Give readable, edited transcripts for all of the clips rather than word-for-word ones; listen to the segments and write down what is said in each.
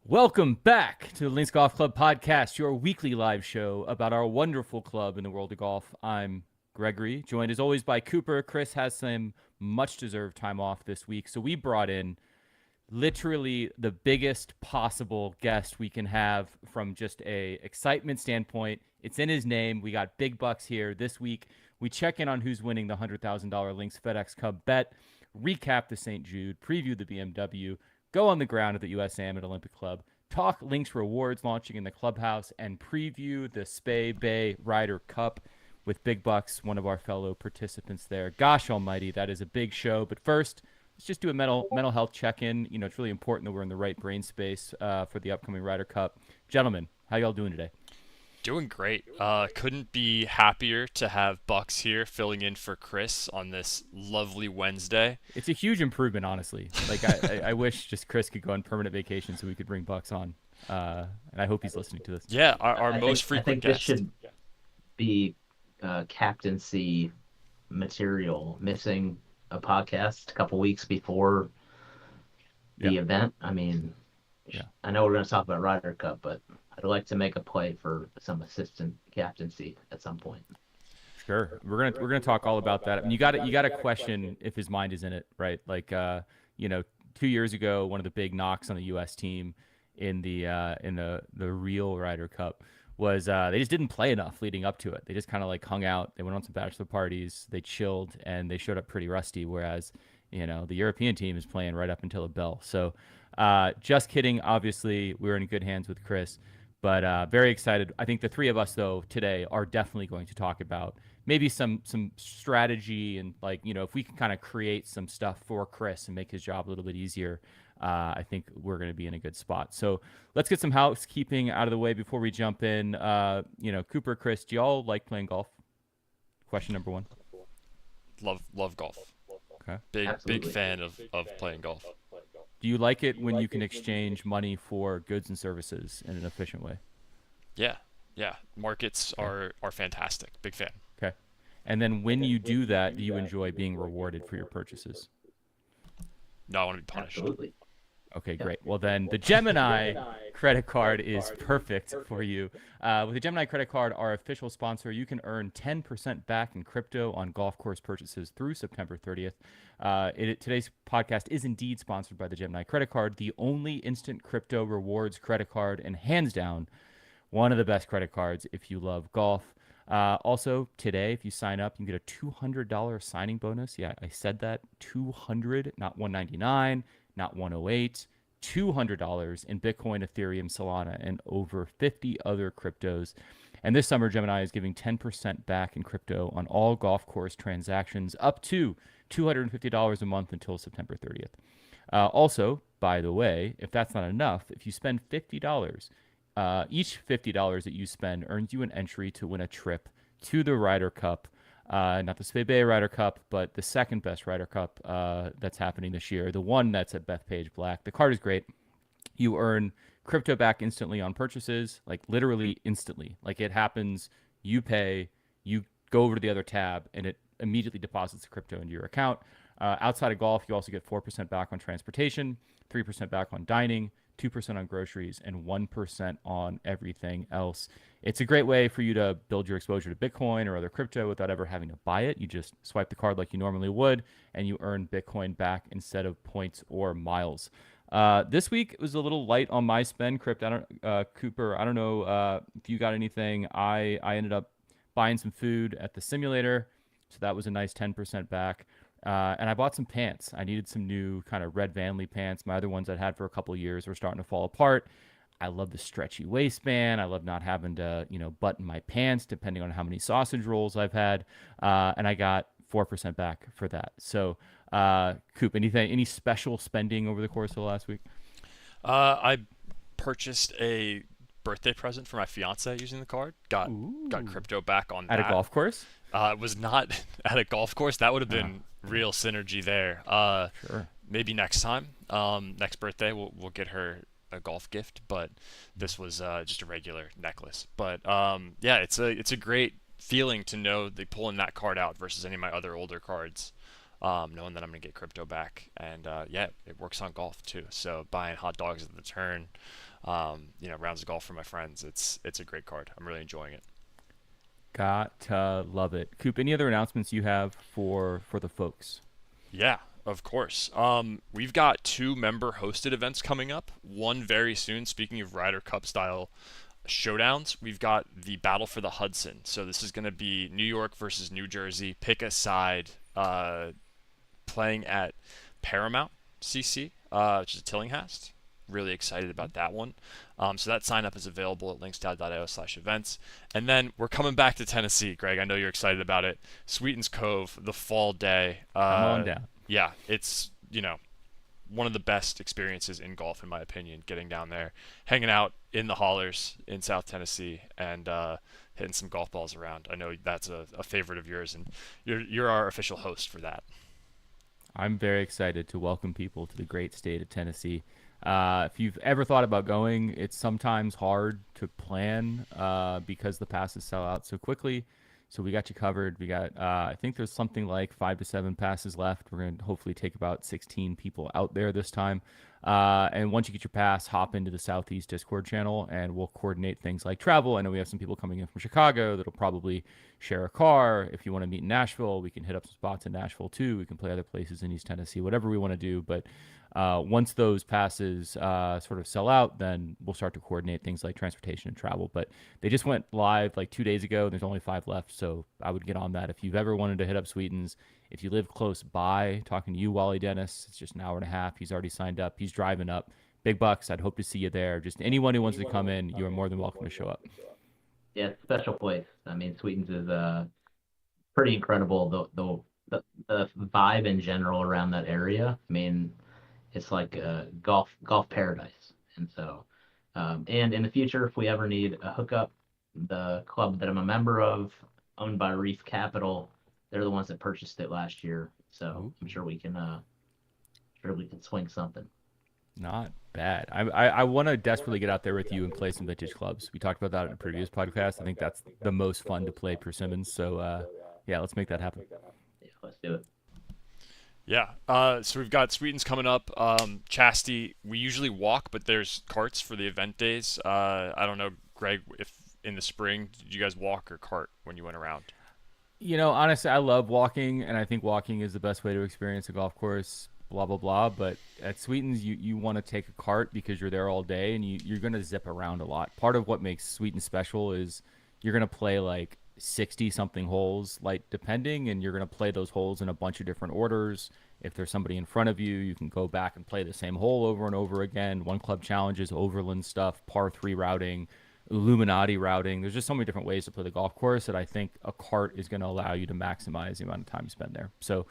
Welcome back to the Links Golf Club podcast, your weekly live show about our wonderful club in the world of golf. I'm Gregory, joined as always by Cooper. Chris has some much-deserved time off this week, so we brought in literally the biggest possible guest we can have from just a excitement standpoint. It's in his name. We got big bucks here this week. We check in on who's winning the $100,000 Links FedEx Cup bet, recap the St. Jude, preview the BMW, go on the ground at the USAM at Olympic Club, talk Links rewards launching in the Clubhouse, and preview the Spey Bay Ryder Cup with Big Bucks, one of our fellow participants there. Gosh almighty, that is a big show. But first, let's just do a mental health check-in. You know, it's really important that we're in the right brain space for the upcoming Ryder Cup. Gentlemen, how y'all doing today? Doing great. Couldn't be happier to have Bucks here filling in for Chris on this lovely Wednesday. It's a huge improvement, honestly. Like, I wish just Chris could go on permanent vacation so we could bring Bucks on. And I hope he's listening to this. Yeah, our most frequent guest. I think this should be captaincy material. Missing a podcast a couple weeks before the event. I mean, I know we're going to talk about Ryder Cup, but I'd like to make a play for some assistant captaincy at some point. Sure, we're gonna talk all about that. I mean, you got to question if his mind is in it, right? Like, 2 years ago, one of the big knocks on the U.S. team in the real Ryder Cup was they just didn't play enough leading up to it. They just kind of like hung out. They went on some bachelor parties. They chilled, and they showed up pretty rusty. Whereas, the European team is playing right up until the bell. So, just kidding. Obviously, we're in good hands with Chris. But very excited. I think the three of us, though, today are definitely going to talk about maybe some strategy and, like, if we can kind of create some stuff for Chris and make his job a little bit easier, I think we're going to be in a good spot. So let's get some housekeeping out of the way before we jump in. Cooper, Chris, do y'all like playing golf? Question number one. Love golf. Okay. Big fan of playing golf. Do you like it when you can exchange money for goods and services in an efficient way? Yeah. Markets are fantastic. Big fan. Okay. And then when you do that, do you enjoy being rewarded for your purchases? No, I want to be punished. Absolutely. Okay, great. Well, then the Gemini credit card is perfect for you. With the Gemini credit card, our official sponsor, you can earn 10% back in crypto on golf course purchases through September 30th. Today's podcast is indeed sponsored by the Gemini credit card, the only instant crypto rewards credit card, and hands down, one of the best credit cards if you love golf. Also, today, if you sign up, you can get a $200 signing bonus. Yeah, I said that. $200, not $199, not $108, $200 in Bitcoin, Ethereum, Solana, and over 50 other cryptos. And this summer, Gemini is giving 10% back in crypto on all golf course transactions up to $250 a month until September 30th. Also, by the way, if that's not enough, if you spend $50, each $50 that you spend earns you an entry to win a trip to the Ryder Cup. Not the Spey Bay Ryder Cup, but the second best Ryder Cup that's happening this year, the one that's at Bethpage Black. The card is great. You earn crypto back instantly on purchases, like literally instantly. Like, it happens, you pay, you go over to the other tab, and it immediately deposits the crypto into your account. Outside of golf, you also get 4% back on transportation, 3% back on dining, 2% on groceries, and 1% on everything else. It's a great way for you to build your exposure to Bitcoin or other crypto without ever having to buy it. You just swipe the card like you normally would, and you earn Bitcoin back instead of points or miles. This week was a little light on my spend, Cooper. I don't know if you got anything. I ended up buying some food at the simulator, so that was a nice 10% back. And I bought some pants. I needed some new kind of red Van Lee pants. My other ones I'd had for a couple of years were starting to fall apart. I love the stretchy waistband. I love not having to, button my pants depending on how many sausage rolls I've had. And I got 4% back for that. So, Coop, any special spending over the course of the last week? I purchased a birthday present for my fiance using the card. Got crypto back on that. At a golf course? It was not at a golf course. That would have been real synergy there. Sure. Maybe next time. Next birthday, we'll get her a golf gift. But this was just a regular necklace. But it's a great feeling to know they pulling that card out versus any of my other older cards. knowing that I'm going to get crypto back. And yeah, it works on golf too. So buying hot dogs at the turn, rounds of golf for my friends. It's a great card. I'm really enjoying it. Got to love it. Coop, any other announcements you have for the folks? Yeah, of course. We've got 2 member-hosted events coming up. One very soon. Speaking of Ryder Cup style showdowns, we've got the Battle for the Hudson. So this is going to be New York versus New Jersey. Pick a side. Playing at Paramount CC, which is Tillinghast. Really excited about that one. So that sign up is available at linksdad.io/events. And then we're coming back to Tennessee, Greg. I know you're excited about it. Sweetens Cove, the fall day. Come on down. Yeah, it's, one of the best experiences in golf, in my opinion, getting down there, hanging out in the hollers in South Tennessee, and hitting some golf balls around. I know that's a favorite of yours, and you're our official host for that. I'm very excited to welcome people to the great state of Tennessee. If you've ever thought about going, it's sometimes hard to plan because the passes sell out so quickly. So we got you covered. We got, I think there's something like 5 to 7 passes left. We're going to hopefully take about 16 people out there this time. And once you get your pass, hop into the Southeast Discord channel and we'll coordinate things like travel. I know we have some people coming in from Chicago that'll probably share a car. If you want to meet in Nashville, we can hit up some spots in Nashville too. We can play other places in East Tennessee, whatever we want to do. But once those passes sort of sell out, then we'll start to coordinate things like transportation and travel. But they just went live like 2 days ago. There's only 5 left, so I would get on that. If you've ever wanted to hit up Sweetens, if you live close by, talking to you, Wally Dennis, it's just an hour and a half. He's already signed up. He's driving up. Big bucks. I'd hope to see you there. Just anyone who wants to come in, you are more than welcome to show up. Yeah, it's a special place. I mean, Sweetens is pretty incredible. The vibe in general around that area. I mean, it's like a golf paradise. And so, and in the future, if we ever need a hookup, the club that I'm a member of, owned by Reef Capital, they're the ones that purchased it last year. So I'm sure we can swing something. Not bad. I want to desperately get out there with you and play some vintage clubs. We talked about that in a previous podcast. I think that's the most fun to play Persimmons. So yeah, let's make that happen. Yeah, let's do it. Yeah. So we've got Sweetens coming up. Chastity, we usually walk, but there's carts for the event days. I don't know, Greg, if in the spring, did you guys walk or cart when you went around? Honestly, I love walking, and I think walking is the best way to experience a golf course, blah, blah, blah. But at Sweetens, you want to take a cart because you're there all day, and you're going to zip around a lot. Part of what makes Sweetens special is you're going to play like 60-something holes, like depending, and you're going to play those holes in a bunch of different orders. If there's somebody in front of you, you can go back and play the same hole over and over again. One club challenges, overland stuff, par 3 routing, Illuminati routing. There's just so many different ways to play the golf course that I think a cart is going to allow you to maximize the amount of time you spend there. So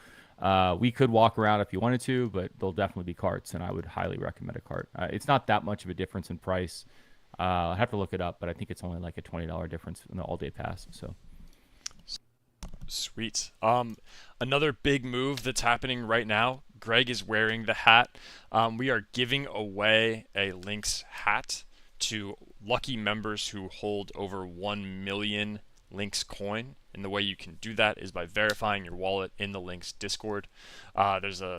we could walk around if you wanted to, but there'll definitely be carts, and I would highly recommend a cart. It's not that much of a difference in price. I have to look it up, but I think it's only like a $20 difference in the all-day pass. So sweet. Another big move that's happening right now. Greg is wearing the hat. We are giving away a Links hat to lucky members who hold over 1 million Links coin. And the way you can do that is by verifying your wallet in the Links Discord. There's a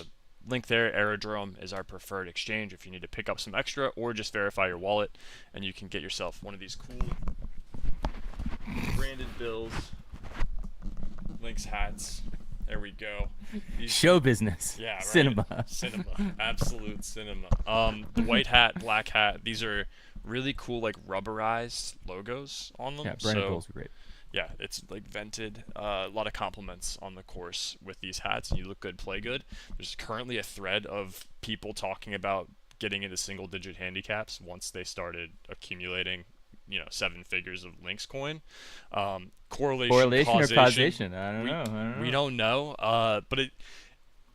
link there. Aerodrome is our preferred exchange if you need to pick up some extra or just verify your wallet, and you can get yourself one of these cool branded bills, Links hats. There we go. Show business. Yeah, right. Cinema. Cinema. Absolute cinema. The white hat, black hat, these are really cool, like rubberized logos on them. Yeah, branded bills are great. Yeah, it's like vented. A lot of compliments on the course with these hats, and you look good, play good. There's currently a thread of people talking about getting into single-digit handicaps once they started accumulating, 7 figures of Links coin. Correlation or causation? I don't know. We don't know. But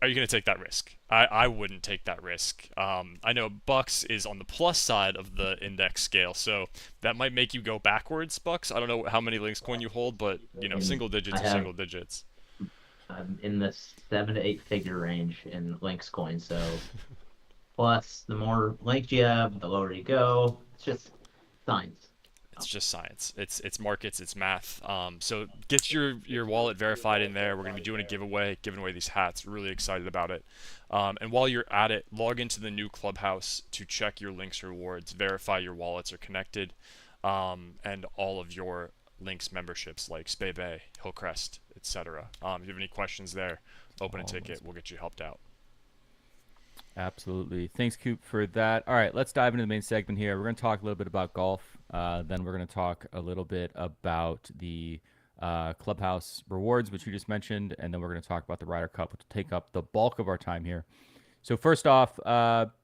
are you going to take that risk? I wouldn't take that risk. I know Bucks is on the plus side of the index scale, so that might make you go backwards, Bucks. I don't know how many Links coin you hold, but single digits are single digits. I'm in the 7 to 8 figure range in Links coin, so plus the more Links you have, the lower you go. It's just science. It's just science. It's markets. It's math. So get your wallet verified in there. We're gonna be doing a giveaway, giving away these hats. Really excited about it. And while you're at it, log into the new Clubhouse to check your links rewards, verify your wallets are connected, and all of your links memberships like Spey Bay, Hillcrest, etc. If you have any questions there, open a ticket. We'll get you helped out. Absolutely. Thanks, Coop, for that. All right, let's dive into the main segment here. We're going to talk a little bit about golf. Then we're going to talk a little bit about the Clubhouse rewards, which you just mentioned. And then we're going to talk about the Ryder Cup, which will take up the bulk of our time here. So first off,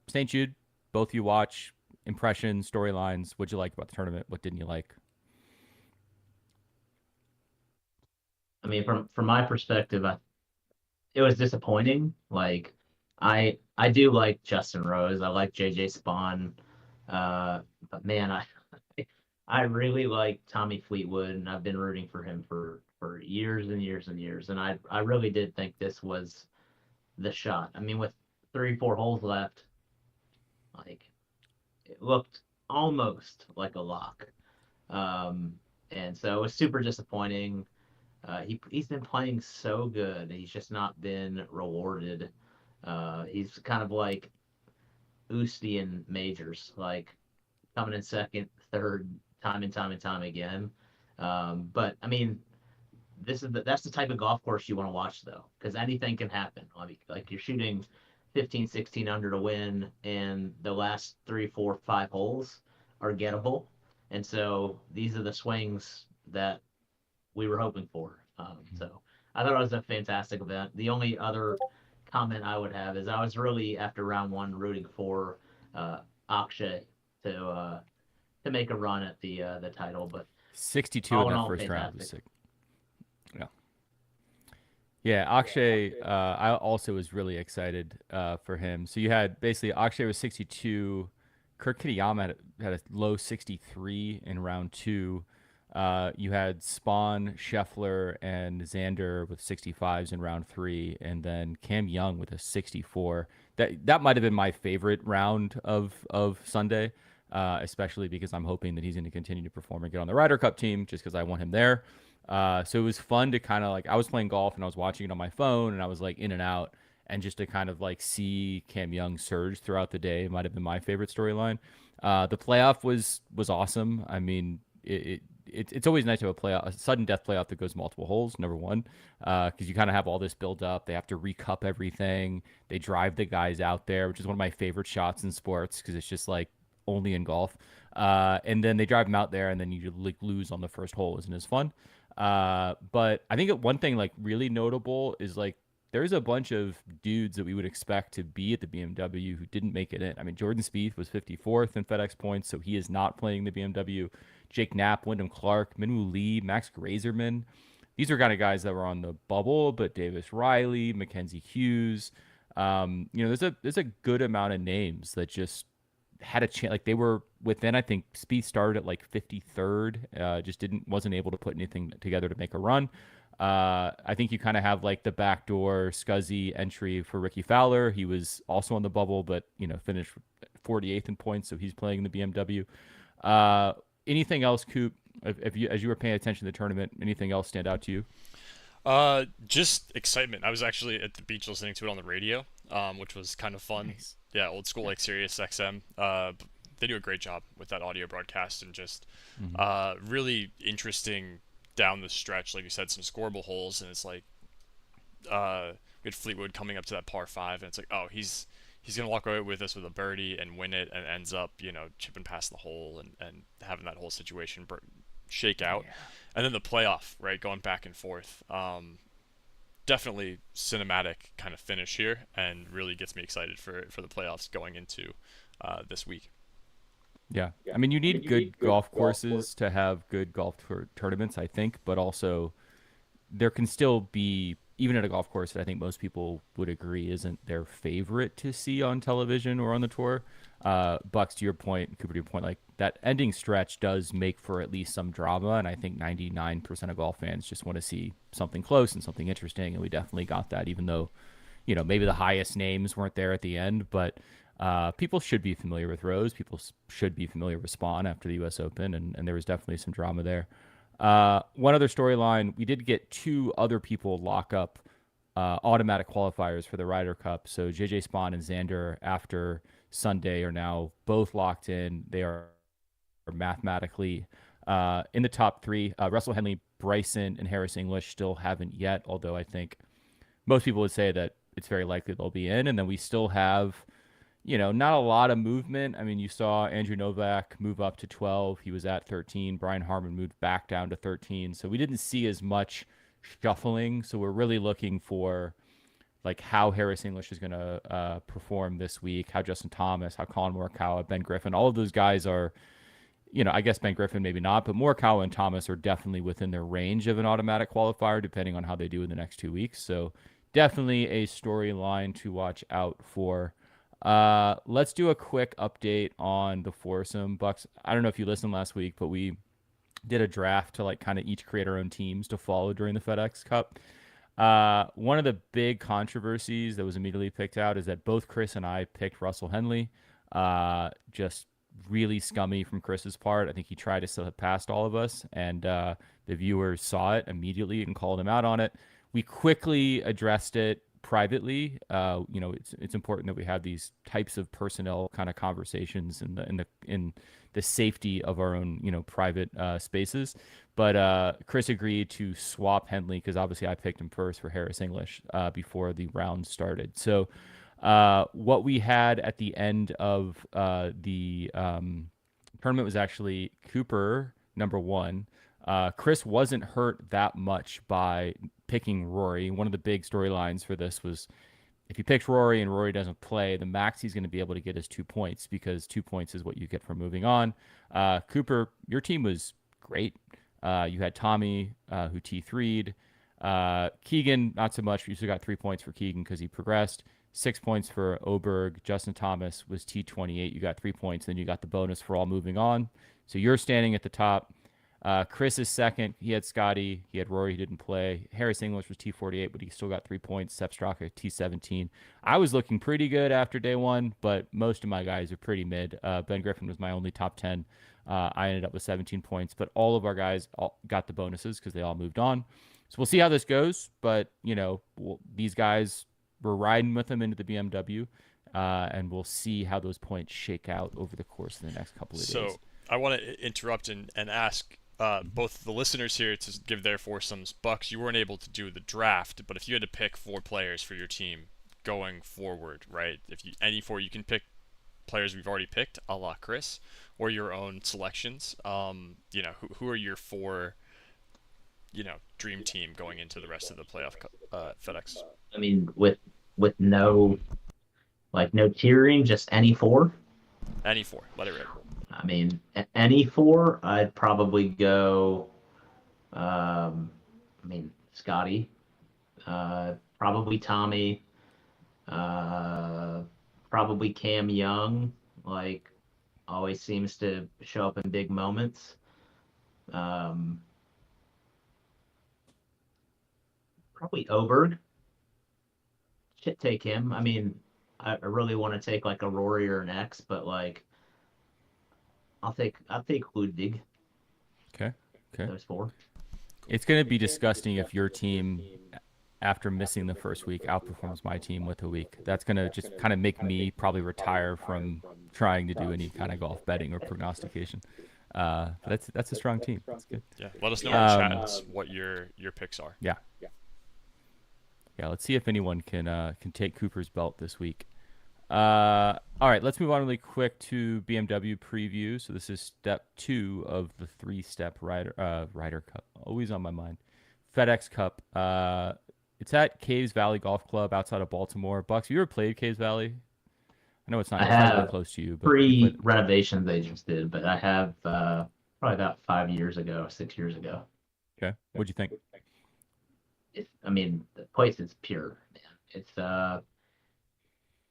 St. Jude, both you watch, impressions, storylines. What'd you like about the tournament? What didn't you like? I mean, from my perspective, it was disappointing. Like, I do like Justin Rose. I like JJ Spawn. But man, I really like Tommy Fleetwood, and I've been rooting for him for years and years and years. And I really did think this was the shot. I mean, with 3-4 holes left, like, it looked almost like a lock. And so it was super disappointing. He's been playing so good. He's just not been rewarded. He's kind of like Usti in majors, like coming in second, third, time and time and time again. But I mean, that's the type of golf course you want to watch, though, because anything can happen. I mean, like, you're shooting 15, 16 under to win, and the last 3, 4, 5 holes are gettable. And so these are the swings that we were hoping for. So I thought it was a fantastic event. The only other comment I would have is I was really, after round one, rooting for Akshay to make a run at the title, but 62 in that first round was sick. Yeah, Akshay, I also was really excited for him. So you had basically Akshay was 62. Kurt Kitayama had a low 63 in round two. You had Spawn, Scheffler, and Xander with 65s in round three, and then Cam Young with a 64. That might have been my favorite round of Sunday, especially because I'm hoping that he's going to continue to perform and get on the Ryder Cup team just because I want him there. So it was fun to kind of like, I was playing golf and I was watching it on my phone and I was like in and out, and just to kind of like see Cam Young surge throughout the day might have been my favorite storyline. The playoff was awesome. I mean, it's always nice to have a sudden death playoff that goes multiple holes, number one, because you kind of have all this build up. They have to recup everything. They drive the guys out there, which is one of my favorite shots in sports because it's just like only in golf. And then they drive them out there, and then you like lose on the first hole. Isn't as fun. But I think one thing like really notable is like there's a bunch of dudes that we would expect to be at the BMW who didn't make it in. I mean, Jordan Spieth was 54th in FedEx points, so he is not playing the BMW. Jake Knapp, Wyndham Clark, Minwoo Lee, Max Grazerman. These are kind of guys that were on the bubble, but Davis Riley, Mackenzie Hughes. There's a good amount of names that just had a chance. Like they were within, I think Spieth started at like 53rd, just wasn't able to put anything together to make a run. I think you kind of have like the backdoor Scuzzy entry for Ricky Fowler. He was also on the bubble, but finished 48th in points, so he's playing in the BMW. Anything else, Coop? As you were paying attention to the tournament, anything else stand out to you? Just excitement. I was actually at the beach listening to it on the radio, which was kind of fun. Nice. Yeah, old school like Sirius XM. They do a great job with that audio broadcast, and just really interesting down the stretch. Like you said, some scoreable holes, and it's like we had Fleetwood coming up to that par 5, and it's like, oh, he's gonna walk away with us with a birdie and win it, and ends up chipping past the hole and having that whole situation shake out. Yeah. And then the playoff, right, going back and forth. Definitely cinematic kind of finish here, and really gets me excited for the playoffs going into this week. Yeah. I mean, you need good golf courses to have good golf tournaments, I think, but also there can still be, even at a golf course that I think most people would agree isn't their favorite to see on television or on the tour. Bucks, to your point, Cooper, to your point, like that ending stretch does make for at least some drama, and I think 99% of golf fans just want to see something close and something interesting, and we definitely got that, even though, maybe the highest names weren't there at the end, but People should be familiar with Rose. People should be familiar with Spawn after the U.S. Open, and there was definitely some drama there. One other storyline, we did get 2 other people lock up automatic qualifiers for the Ryder Cup. So JJ Spawn and Xander after Sunday are now both locked in. They are mathematically in the top 3. Russell Henley, Bryson, and Harris English still haven't yet, although I think most people would say that it's very likely they'll be in. And then we still have, not a lot of movement. I mean, you saw Andrew Novak move up to 12. He was at 13. Brian Harman moved back down to 13. So we didn't see as much shuffling. So we're really looking for like how Harris English is going to perform this week, how Justin Thomas, how Colin Morikawa, Ben Griffin, all of those guys are, I guess Ben Griffin maybe not, but Morikawa and Thomas are definitely within their range of an automatic qualifier, depending on how they do in the next 2 weeks. So definitely a storyline to watch out for. Let's do a quick update on the foursome. Bucks, I don't know if you listened last week, but we did a draft to like kind of each create our own teams to follow during the FedEx Cup. One of the big controversies that was immediately picked out is that both Chris and I picked Russell Henley. Just really scummy from Chris's part. I think he tried to slip past all of us, and the viewers saw it immediately and called him out on it. We quickly addressed it privately. It's important that we have these types of personnel kind of conversations in the safety of our own private spaces. But Chris agreed to swap Henley because obviously I picked him first for Harris English before the round started. So what we had at the end of the tournament was actually Cooper number 1. Chris wasn't hurt that much by picking Rory. One of the big storylines for this was if he picks Rory and Rory doesn't play, the max he's going to be able to get is 2 points because 2 points is what you get for moving on. Cooper, your team was great. You had Tommy, who T3'd. Keegan, not so much. You still got 3 points for Keegan because he progressed. 6 points for Oberg. Justin Thomas was T28. You got 3 points. Then you got the bonus for all moving on. So you're standing at the top. Chris is second. He had Scotty. He had Rory. He didn't play. Harris English was T48, but he still got 3 points. Sepp Straka, T17. I was looking pretty good after day 1, but most of my guys are pretty mid. Ben Griffin was my only top 10. I ended up with 17 points, but all of our guys got the bonuses because they all moved on. So we'll see how this goes. But, these guys, we're riding with them into the BMW, and we'll see how those points shake out over the course of the next couple of days. So I want to interrupt and ask both the listeners here to give their foursomes. Bucks, you weren't able to do the draft, but if you had to pick 4 players for your team going forward, right? If you any 4, you can pick players we've already picked, a la Chris, or your own selections. Who are your 4, dream team going into the rest of the playoff FedEx? I mean, with no tiering, just any 4. Any 4, let it rip. I mean, any 4, I'd probably go. Scotty, probably Tommy, probably Cam Young. Always seems to show up in big moments. Probably Oberg. Should take him. I mean, I really want to take a Rory or an X, but I'll take Ludwig. Okay. Those 4. It's going to be disgusting if your team, after missing the first week, outperforms my team with a week. That's going to just kind of make me probably retire from trying to do any kind of golf betting or prognostication. That's a strong team. That's good. Yeah, let us know in the chats what your picks are. Yeah. Let's see if anyone can take Cooper's belt this week. All right, let's move on really quick to BMW preview. So this is step 2 of the 3-step Ryder Cup. Always on my mind. FedEx Cup. It's at Caves Valley Golf Club outside of Baltimore. Bucks, have you ever played Caves Valley? I know it's not really close to you. But pre-renovation they just did, but I have probably about 6 years ago. Okay, what'd you think? The place is pure, man. It's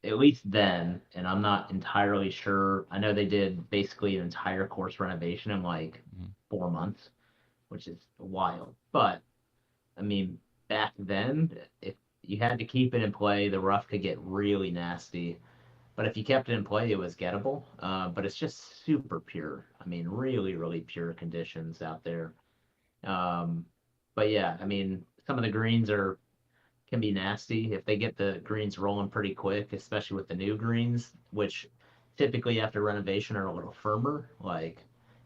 at least then, and I'm not entirely sure. I know they did basically an entire course renovation in 4 months, which is wild. But back then, if you had to keep it in play, the rough could get really nasty. But if you kept it in play, it was gettable. But it's just super pure. I mean, really, really pure conditions out there. Um, but yeah, I mean, some of the greens can be nasty if they get the greens rolling pretty quick, especially with the new greens, which typically after renovation are a little firmer. Like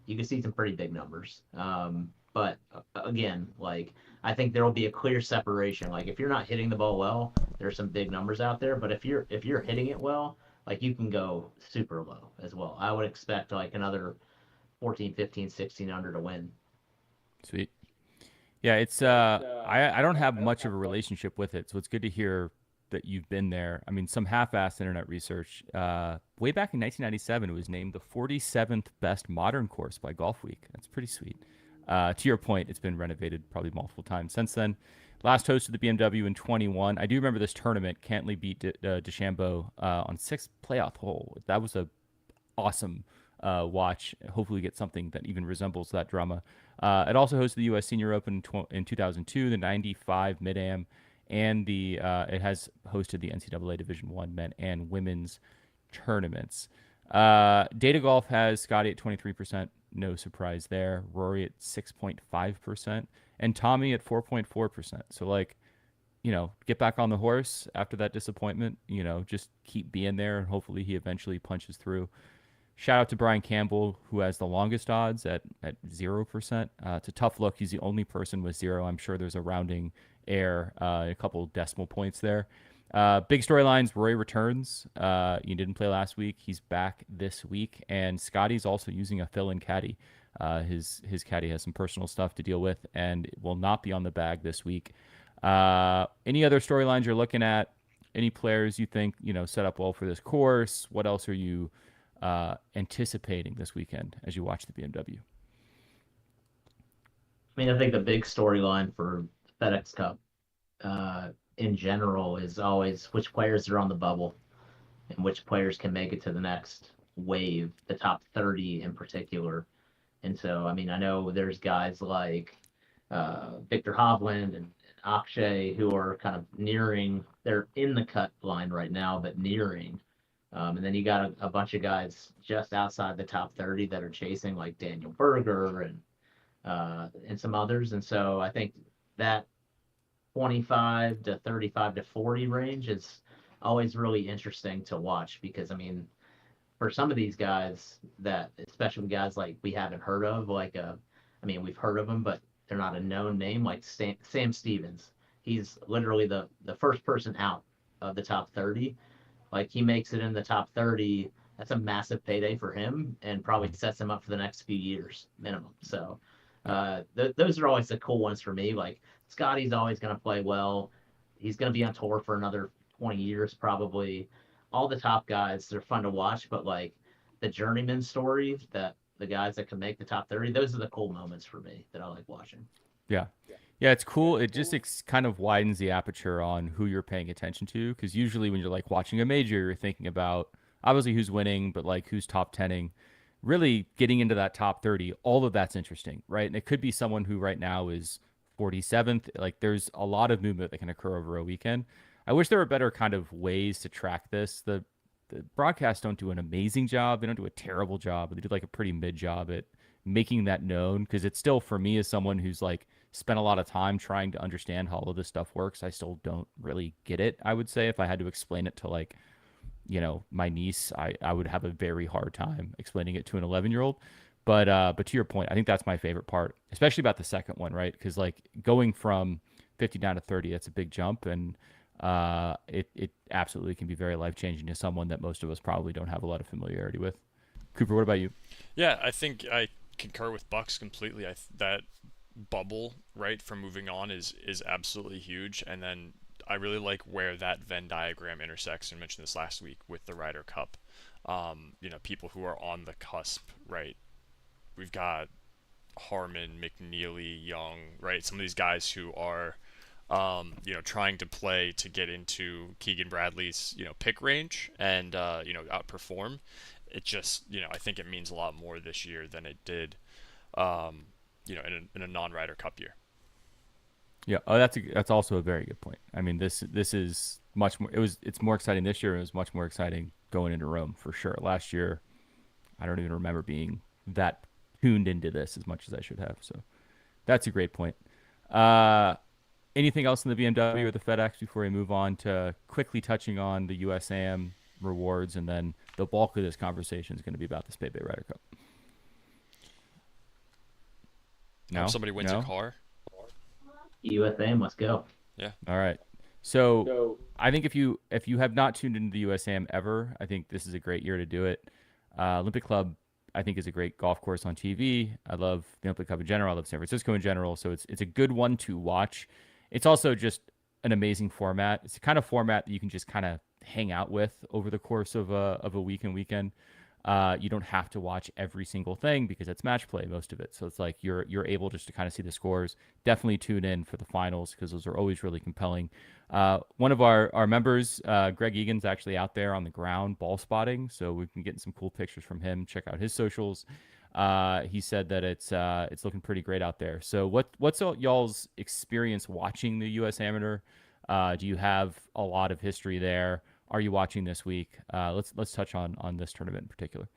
you can see some pretty big numbers. But again, like I think there will be a clear separation. Like if you're not hitting the ball well, there's some big numbers out there. But if you're hitting it well, like you can go super low as well. I would expect like another 14, 15, 16 under to win. Sweet. Yeah, it's I don't have much of a relationship with it, so it's good to hear that you've been there. I mean, some half-assed internet research. Way back in 1997, it was named the 47th best modern course by Golf Week. That's pretty sweet. To your point, it's been renovated probably multiple times since then. Last hosted the BMW in 21. I do remember this tournament. Cantley beat DeChambeau on sixth playoff hole. That was a awesome watch. Hopefully, we get something that even resembles that drama. It also hosted the U.S. Senior Open in 2002, the 95 Mid-Am, and it has hosted the NCAA Division One men and women's tournaments. Data Golf has Scotty at 23%. No surprise there. Rory at 6.5%, and Tommy at 4.4%. So like, get back on the horse after that disappointment. Just keep being there, and hopefully he eventually punches through. Shout out to Brian Campbell, who has the longest odds at 0%. It's a tough look. He's the only person with 0. I'm sure there's a rounding error, a couple decimal points there. Big storylines, Rory returns. He didn't play last week. He's back this week. And Scotty's also using a fill-in caddy. His caddy has some personal stuff to deal with and will not be on the bag this week. Any other storylines you're looking at? Any players you think, set up well for this course? What else are you anticipating this weekend as you watch the BMW? I mean, I think the big storyline for FedEx Cup in general is always which players are on the bubble and which players can make it to the next wave, the top 30 in particular. And so, I mean, I know there's guys like Victor Hovland and Akshay who are kind of they're in the cut line right now, but nearing. And then you got a bunch of guys just outside the top 30 that are chasing, like Daniel Berger and some others. And so I think that 25 to 35 to 40 range is always really interesting to watch because, I mean, for some of these guys especially guys like we haven't heard of, I mean, we've heard of them, but they're not a known name, like Sam Stevens. He's literally the first person out of the top 30. Like he makes it in the top 30, that's a massive payday for him and probably sets him up for the next few years minimum. So those are always the cool ones for me. Like Scotty's always going to play well. He's going to be on tour for another 20 years probably. All the top guys, they're fun to watch, but like the journeyman stories, that the guys that can make the top 30, those are the cool moments for me that I like watching. Yeah. Yeah, it's cool. It just kind of widens the aperture on who you're paying attention to, because usually when you're like watching a major, you're thinking about obviously who's winning, but like who's top 10ing. Really getting into that top 30, all of that's interesting, right? And it could be someone who right now is 47th. Like there's a lot of movement that can occur over a weekend. I wish there were better kind of ways to track this. The broadcasts don't do an amazing job. They don't do a terrible job, but they do like a pretty mid job at making that known, because it's still, for me as someone who's like spent a lot of time trying to understand how all of this stuff works, I still don't really get it. I would say if I had to explain it to like, my niece, I would have a very hard time explaining it to an 11-year-old. But to your point, I think that's my favorite part, especially about the second one, right? Because like going from 50 down to 30, that's a big jump, and it absolutely can be very life-changing to someone that most of us probably don't have a lot of familiarity with. Cooper, what about you? Yeah, I think I concur with Bucks completely. That bubble, right, from moving on is absolutely huge. And then I really like where that Venn diagram intersects, and mentioned this last week, with the Ryder Cup. People who are on the cusp, right? We've got Harmon, McNeely, Young, right? Some of these guys who are, trying to play to get into Keegan Bradley's, pick range and, outperform. It just, I think it means a lot more this year than it did, in a non-Ryder Cup year. Yeah. Oh, that's also a very good point. I mean, this is much more. It's more exciting this year. It was much more exciting going into Rome for sure. Last year, I don't even remember being that tuned into this as much as I should have. So that's a great point. Uh, Anything else in the BMW or the FedEx before we move on to quickly touching on the USAM rewards, and then the bulk of this conversation is going to be about the Spey Bay Ryder Cup. I hope No, somebody wins a car. USAM, let's go. Yeah. All right. So I think if you have not tuned into the USAM ever, I think this is a great year to do it. Olympic Club, I think, is a great golf course on TV. I love the Olympic Club in general. I love San Francisco in general. So it's a good one to watch. It's also just an amazing format. It's the kind of format that you can just kind of hang out with over the course of a week and weekend. You don't have to watch every single thing because it's match play, most of it. So it's like you're able just to kind of see the scores. Definitely tune in for the finals because those are always really compelling. One of our members, Greg Egan's actually out there on the ground ball spotting, so we've been getting some cool pictures from him. Check out his socials. He said that it's looking pretty great out there. So what's y'all's experience watching the U.S. Amateur? Do you have a lot of history there? Are you watching this week? Let's touch on this tournament in particular.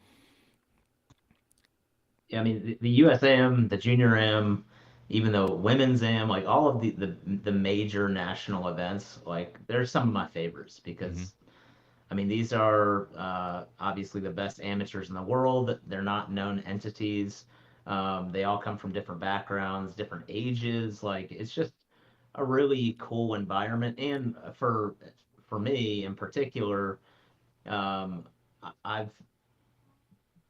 Yeah, I mean the USAM, the Junior Am, even the Women's Am, like all of the major national events, like they're some of my favorites because I mean these are obviously the best amateurs in the world. They're not known entities. They all come from different backgrounds, different ages. Like it's just a really cool environment. And for me in particular, I've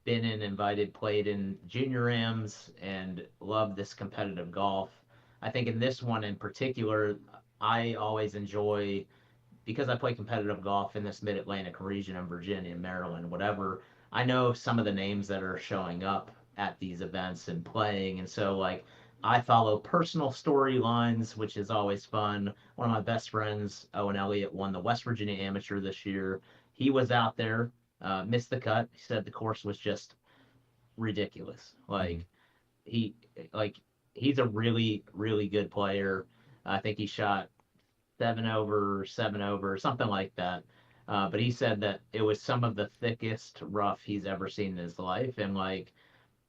been in, invited, played in junior Ams, and love this competitive golf. I think in this one in particular, I always enjoy because I play competitive golf in this mid-Atlantic region in Virginia, Maryland, whatever. I know some of the names that are showing up at these events and playing, and so like I follow personal storylines, which is always fun. One of my best friends, Owen Elliott, won the West Virginia Amateur this year. He was out there, missed the cut. He said the course was just ridiculous. Mm-hmm. He like he's a really good player. I think he shot 7 over, 7 over, something like that. But he said that it was some of the thickest rough he's ever seen in his life, and like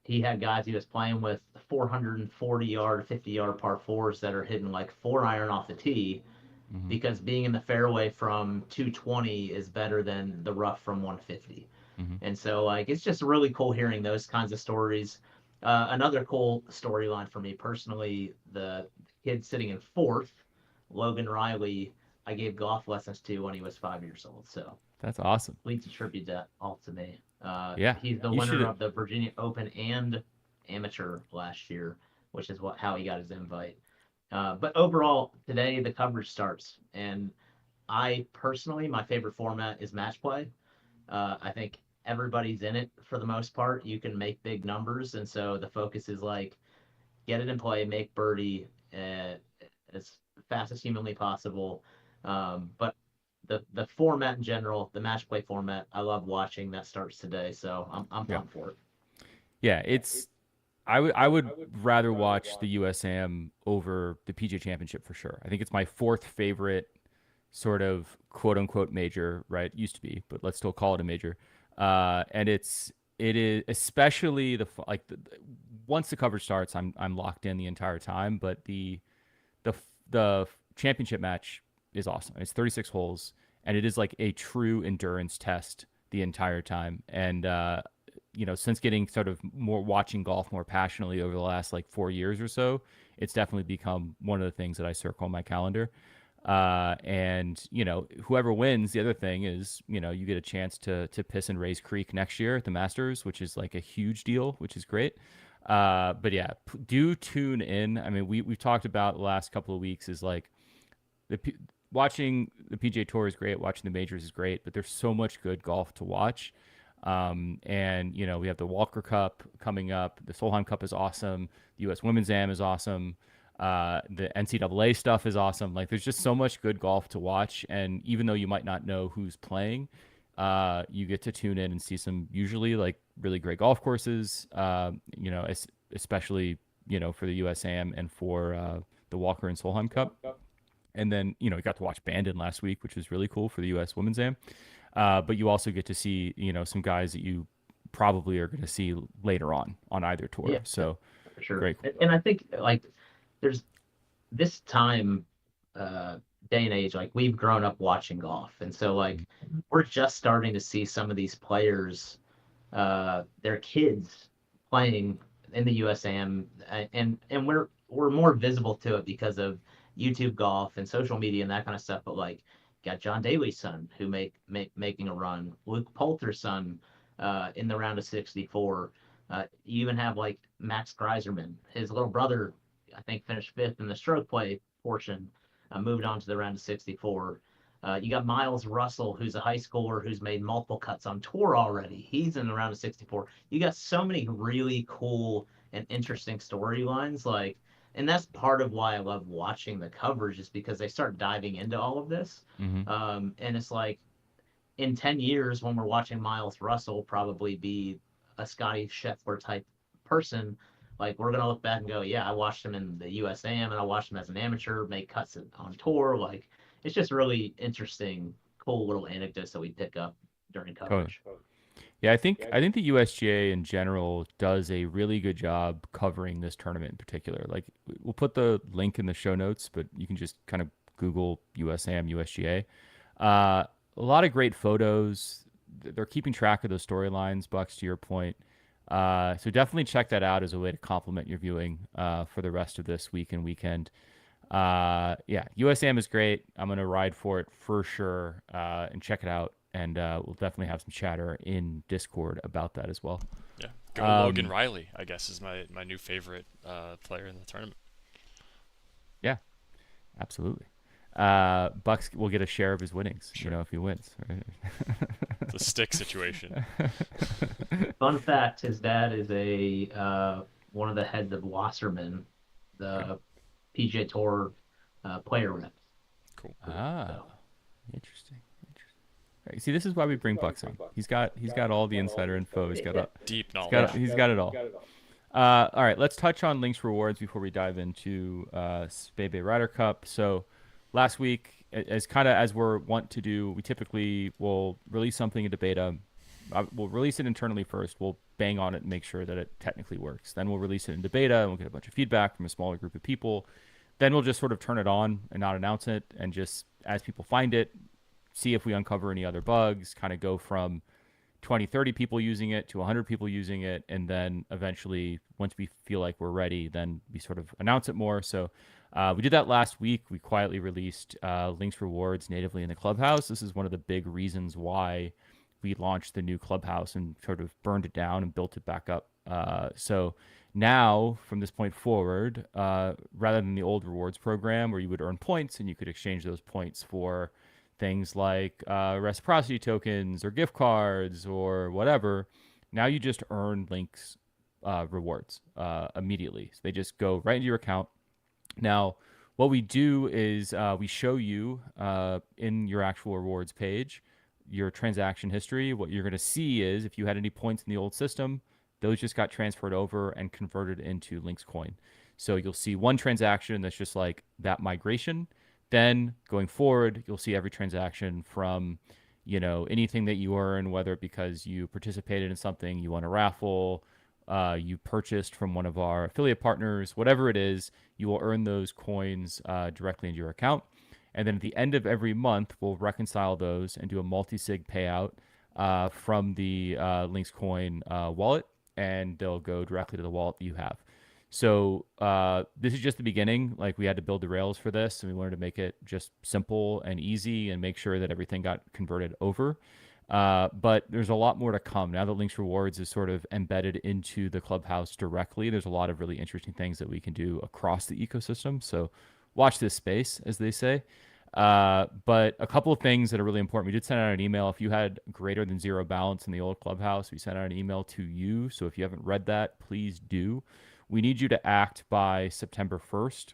he had guys he was playing with 440-yard, 50-yard par fours that are hitting like 4 iron off the tee Mm-hmm. because being in the fairway from 220 is better than the rough from 150. Mm-hmm. And so like it's just really cool hearing those kinds of stories. Another cool storyline for me personally, the kid sitting in fourth, Logan Riley, I gave golf lessons to when he was 5 years old. So That's awesome. please attribute that all to me. Yeah, He's the you winner should. of the Virginia Open and Amateur last year, which is how he got his invite. But overall, today the coverage starts, and I personally, my favorite format is match play. I think everybody's in it for the most part. You can make big numbers, and so the focus is like get it in play, make birdie as fast as humanly possible. But the format in general, the match play format, I love watching. That starts today, so I'm Yeah, pumped for it. yeah. I would rather watch the USAM over the PGA Championship for sure. I think it's my fourth favorite sort of quote unquote major, right? It used to be, but let's still call it a major. And it is especially once the coverage starts, I'm locked in the entire time. But the the championship match is awesome. It's 36 holes, and it is like a true endurance test the entire time. And since getting sort of more watching golf more passionately over the last like 4 years or so, it's definitely become one of the things that I circle on my calendar. And whoever wins, the other thing is, you get a chance to piss in Rays Creek next year at the Masters, which is like a huge deal, which is great. But yeah, do tune in. I mean, we've talked about the last couple of weeks is like watching the PGA Tour is great, watching the majors is great, but there's so much good golf to watch. And we have the Walker Cup coming up. The Solheim Cup is awesome. The U.S. Women's Am is awesome. The NCAA stuff is awesome. Like, there's just so much good golf to watch. And even though you might not know who's playing, you get to tune in and see some usually like really great golf courses. Especially for the USAM and for the Walker and Solheim Cup. And then, you know, you got to watch Bandon last week, which was really cool for the U.S. Women's Am. But you also get to see, you know, some guys that you probably are going to see later on either tour. Yeah, so for sure. great. And I think like there's this time, day and age, like we've grown up watching golf, and so like we're just starting to see some of these players, their kids playing in the USAM, and we're more visible to it because of YouTube golf and social media and that kind of stuff. But like, got John Daly's son who making a run, Luke Poulter's son, in the round of 64. You even have like Max Greiserman, his little brother, I think finished fifth in the stroke play portion, moved on to the round of 64. You got Miles Russell, who's a high schooler who's made multiple cuts on tour already. He's in the round of 64. You got so many really cool and interesting storylines, like, and that's part of why I love watching the coverage, is because they start diving into all of this. And it's like, in 10 years, when we're watching Miles Russell probably be a Scotty Scheffler type person, like we're gonna look back and go, yeah, I watched him in the USAM and I watched him as an amateur make cuts on tour. Like, it's just really interesting, cool little anecdotes that we pick up during coverage. Yeah, I think the USGA in general does a really good job covering this tournament in particular. Like, we'll put the link in the show notes, but you can just kind of Google USAM USGA. A lot of great photos. They're keeping track of those storylines, Bucks, to your point. So definitely check that out as a way to complement your viewing for the rest of this week and weekend. Yeah, USAM is great. I'm going to ride for it for sure and check it out. And we'll definitely have some chatter in Discord about that as well. Yeah, go Logan Riley, I guess, is my new favorite player in the tournament. Yeah, absolutely. Bucks will get a share of his winnings, you know, if he wins. Right? It's a stick situation. Fun fact: his dad is a one of the heads of Wasserman, the PGA Tour player reps. Cool. Interesting. Right, see, this is why we bring Bucks in. He's got all the insider info. He's got deep knowledge. He's got it all. All right, let's touch on links rewards before we dive into Spey Bay Ryder Cup. So last week, as we're wont to do, we typically will release something into beta. We'll release it internally first. We'll bang on it and make sure that it technically works. Then we'll release it into beta and we'll get a bunch of feedback from a smaller group of people. Then we'll just sort of turn it on and not announce it, and just as people find it, see if we uncover any other bugs, kind of go from 20, 30 people using it to 100 people using it. And then eventually, once we feel like we're ready, then we sort of announce it more. So we did that last week. We quietly released links rewards natively in the Clubhouse. This is one of the big reasons why we launched the new Clubhouse and sort of burned it down and built it back up. So now, from this point forward, rather than the old rewards program where you would earn points and you could exchange those points for things like reciprocity tokens or gift cards or whatever, now you just earn links rewards immediately. So they just go right into your account. Now, what we do is we show you in your actual rewards page your transaction history. What you're going to see is if you had any points in the old system, those just got transferred over and converted into Links coin. So you'll see one transaction that's just like that migration. Then going forward, you'll see every transaction from, you know, anything that you earn, whether because you participated in something, you won a raffle, you purchased from one of our affiliate partners, whatever it is, you will earn those coins directly into your account. And then at the end of every month, we'll reconcile those and do a multi-sig payout from the Links coin wallet, and they'll go directly to the wallet that you have. So this is just the beginning. Like, we had to build the rails for this, and we wanted to make it just simple and easy and make sure that everything got converted over. But there's a lot more to come. Now that Links Rewards is sort of embedded into the Clubhouse directly, there's a lot of really interesting things that we can do across the ecosystem. So watch this space, as they say. But a couple of things that are really important. We did send out an email. If you had greater than zero balance in the old Clubhouse, we sent out an email to you. So if you haven't read that, please do. We need you to act by September 1st.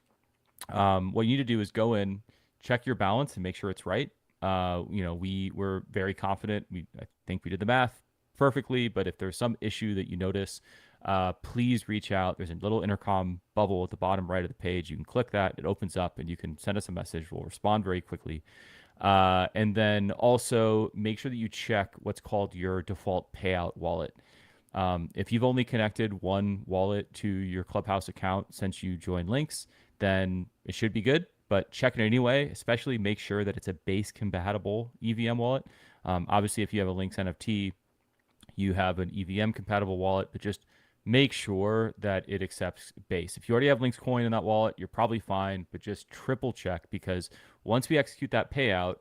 What you need to do is go in, check your balance, and make sure it's right. We were very confident. I think we did the math perfectly, but if there's some issue that you notice, please reach out. There's a little intercom bubble at the bottom right of the page. You can click that. It opens up and you can send us a message. We'll respond very quickly. And then also make sure that you check what's called your default payout wallet. If you've only connected one wallet to your Clubhouse account since you joined Links, then it should be good. But check it anyway. Especially make sure that it's a base compatible EVM wallet. Obviously, if you have a Links NFT, you have an EVM compatible wallet, but just make sure that it accepts base. If you already have Links coin in that wallet, you're probably fine, but just triple check, because once we execute that payout,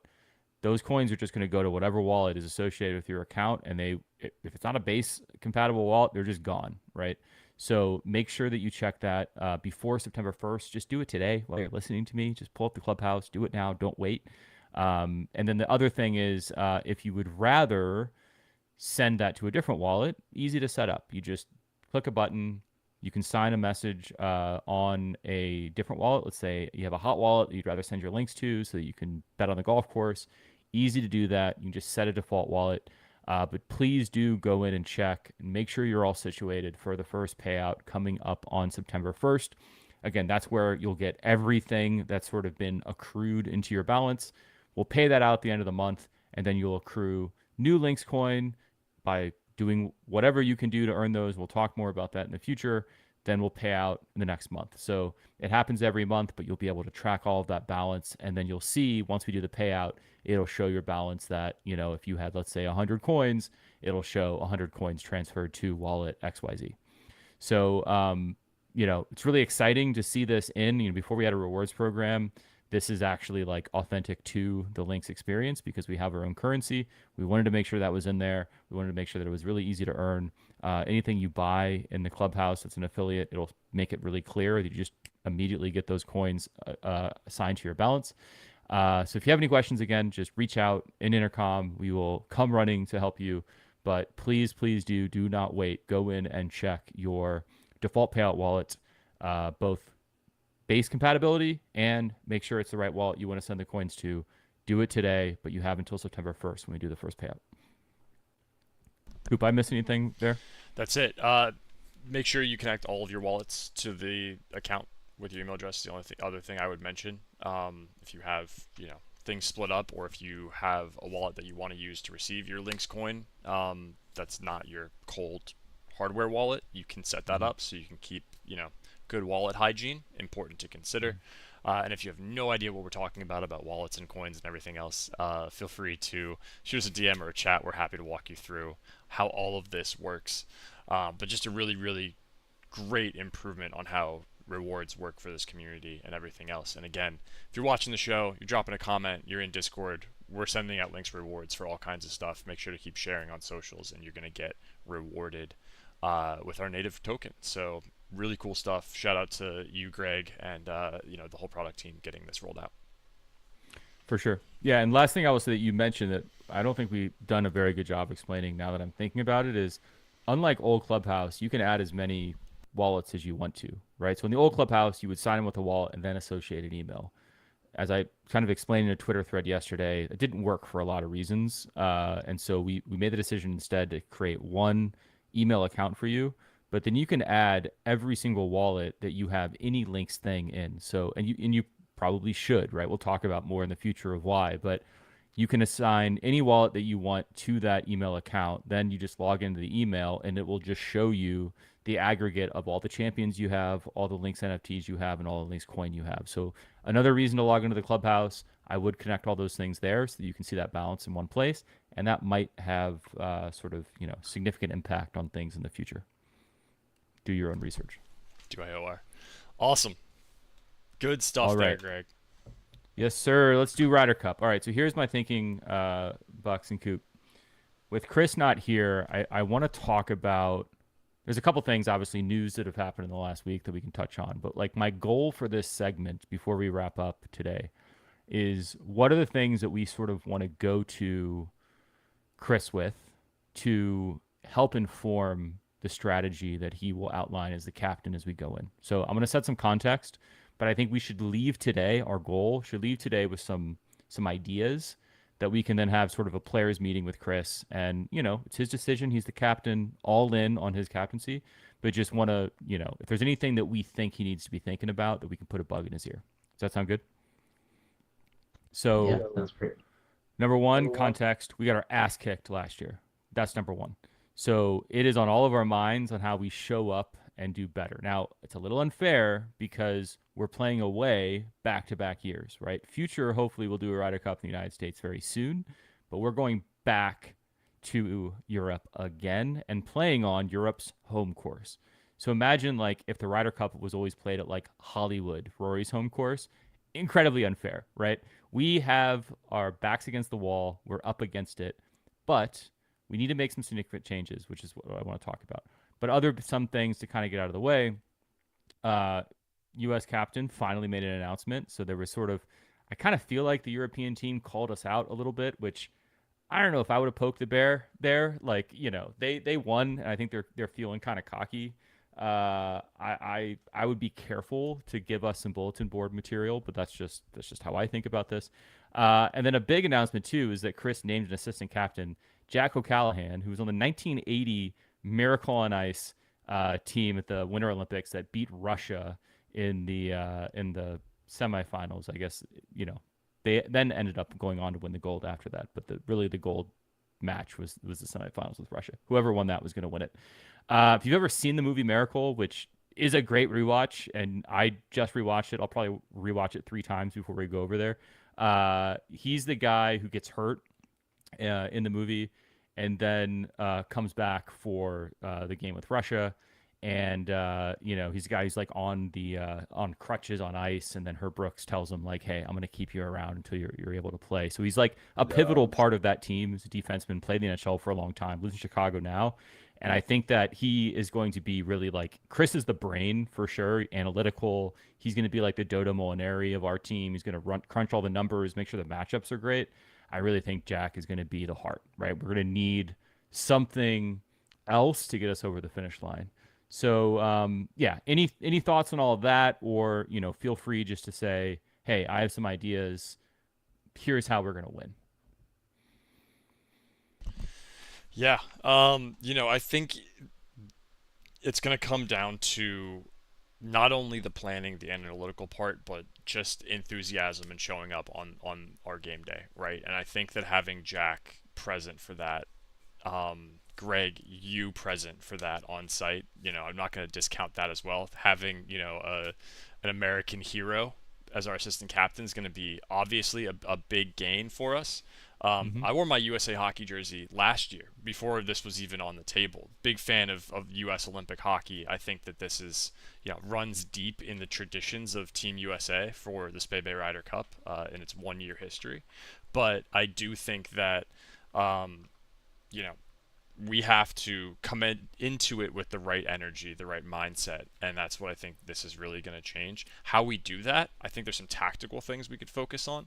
those coins are just going to go to whatever wallet is associated with your account. And if it's not a base compatible wallet, they're just gone, right? So make sure that you check that before September 1st. Just do it today while you're listening to me. Just pull up the Clubhouse, do it now, don't wait. And then the other thing is, if you would rather send that to a different wallet, easy to set up. You just click a button. You can sign a message on a different wallet. Let's say you have a hot wallet that you'd rather send your links to so that you can bet on the golf course. Easy to do that. You can just set a default wallet. But please do go in and check and make sure you're all situated for the first payout coming up on September 1st. Again, that's where you'll get everything that's sort of been accrued into your balance. We'll pay that out at the end of the month, and then you'll accrue new Links coin by doing whatever you can do to earn those. We'll talk more about that in the future. Then we'll pay out in the next month. So it happens every month, but you'll be able to track all of that balance. And then you'll see, once we do the payout, it'll show your balance that, if you had, let's say, 100 coins, it'll show 100 coins transferred to wallet XYZ. So, it's really exciting to see this in, before we had a rewards program. This is actually like authentic to the Links experience because we have our own currency. We wanted to make sure that was in there. We wanted to make sure that it was really easy to earn. Anything you buy in the Clubhouse that's an affiliate, it'll make it really clear that you just immediately get those coins assigned to your balance. So if you have any questions, again, just reach out in Intercom. We will come running to help you. But please do not wait. Go in and check your default payout wallet, both base compatibility and make sure it's the right wallet you want to send the coins to. Do it today, but you have until September 1st when we do the first payout. Coop, I miss anything there? That's it. Make sure you connect all of your wallets to the account with your email address. The only other thing I would mention, if you have things split up, or if you have a wallet that you want to use to receive your Links coin, that's not your cold hardware wallet, you can set that up so you can keep good wallet hygiene. Important to consider. And if you have no idea what we're talking about wallets and coins and everything else, feel free to shoot us a DM or a chat. We're happy to walk you through how all of this works. But just a really, really great improvement on how rewards work for this community and everything else. And again, if you're watching the show, you're dropping a comment, you're in Discord, we're sending out Links rewards for all kinds of stuff. Make sure to keep sharing on socials, and you're going to get rewarded with our native token. So really cool stuff. Shout out to you, Greg, and the whole product team getting this rolled out. For sure. Yeah, and last thing I will say that you mentioned that I don't think we've done a very good job explaining now that I'm thinking about it is, unlike old Clubhouse, you can add as many wallets as you want to, right? So in the old Clubhouse, you would sign in with a wallet and then associate an email. As I kind of explained in a Twitter thread yesterday, it didn't work for a lot of reasons. And so we made the decision instead to create one email account for you, but then you can add every single wallet that you have any Links thing in. So, and you probably should, right? We'll talk about more in the future of why, but you can assign any wallet that you want to that email account. Then you just log into the email and it will just show you the aggregate of all the champions you have, all the Links NFTs you have, and all the Links coin you have. So another reason to log into the Clubhouse, I would connect all those things there so that you can see that balance in one place. And that might have significant impact on things in the future. Do your own research. DYOR. Awesome. Good stuff all right. there, Greg. Yes, sir. Let's do Ryder Cup. All right, so here's my thinking, Bucks and Coop. With Chris not here, I want to talk about, there's a couple things, obviously, news that have happened in the last week that we can touch on. But like my goal for this segment before we wrap up today is, what are the things that we sort of want to go to Chris with to help inform the strategy that he will outline as the captain as we go in. So I'm going to set some context, but I think we should leave today, our goal should leave today with some ideas that we can then have sort of a players meeting with Chris. And, it's his decision. He's the captain, all in on his captaincy. but just want to, if there's anything that we think he needs to be thinking about, that we can put a bug in his ear. Does that sound good? So, Yeah, that's great. number one, context. We got our ass kicked last year. That's number one. So it is on all of our minds on how we show up and do better. Now, it's a little unfair because we're playing away back-to-back years, right? Future, hopefully, we'll do a Ryder Cup in the United States very soon, but we're going back to Europe again and playing on Europe's home course. So imagine like if the Ryder Cup was always played at like Hollywood, Rory's home course. Incredibly unfair, right? We have our backs against the wall. We're up against it, but we need to make some significant changes, which is what I want to talk about. But some things to kind of get out of the way. U.S. captain finally made an announcement. So there was I kind of feel like the European team called us out a little bit, which I don't know if I would have poked the bear there. Like, they won, and I think they're feeling kind of cocky. I would be careful to give us some bulletin board material, but that's just how I think about this. And then a big announcement too is that Chris named an assistant captain, Jack O'Callahan, who was on the 1980 Miracle on Ice team at the Winter Olympics that beat Russia in the semifinals. I guess they then ended up going on to win the gold after that, but the gold match was the semifinals with Russia. Whoever won that was going to win it. If you've ever seen the movie Miracle, which is a great rewatch, and I just rewatched it, I'll probably rewatch it 3 times before we go over there. He's the guy who gets hurt in the movie and then comes back for the game with Russia. And he's the guy who's like on crutches on ice, and then Herb Brooks tells him like, "Hey, I'm going to keep you around until you're able to play." So he's like a pivotal part of that team. He's a defenseman, played in the NHL for a long time, lives in Chicago now, and I think that he is going to be really like Chris is the brain for sure, analytical. He's going to be like the Dodo Molinari of our team. He's going to crunch all the numbers, make sure the matchups are great. I really think Jack is going to be the heart. Right, we're going to need something else to get us over the finish line. So, any thoughts on all of that, or, feel free just to say, hey, I have some ideas. Here's how we're going to win. Yeah. I think it's going to come down to not only the planning, the analytical part, but just enthusiasm and showing up on our game day, right? And I think that having Jack present for that, Greg, you present for that on site, I'm not going to discount that as well. Having, an American hero as our assistant captain is going to be obviously a big gain for us. I wore my USA hockey jersey last year before this was even on the table. Big fan of U.S. Olympic hockey. I think that this is, runs deep in the traditions of Team USA for the Spey Bay Ryder Cup in its 1-year history. But I do think that, we have to come into it with the right energy, the right mindset, and that's what I think this is really going to change. How we do that, I think there's some tactical things we could focus on.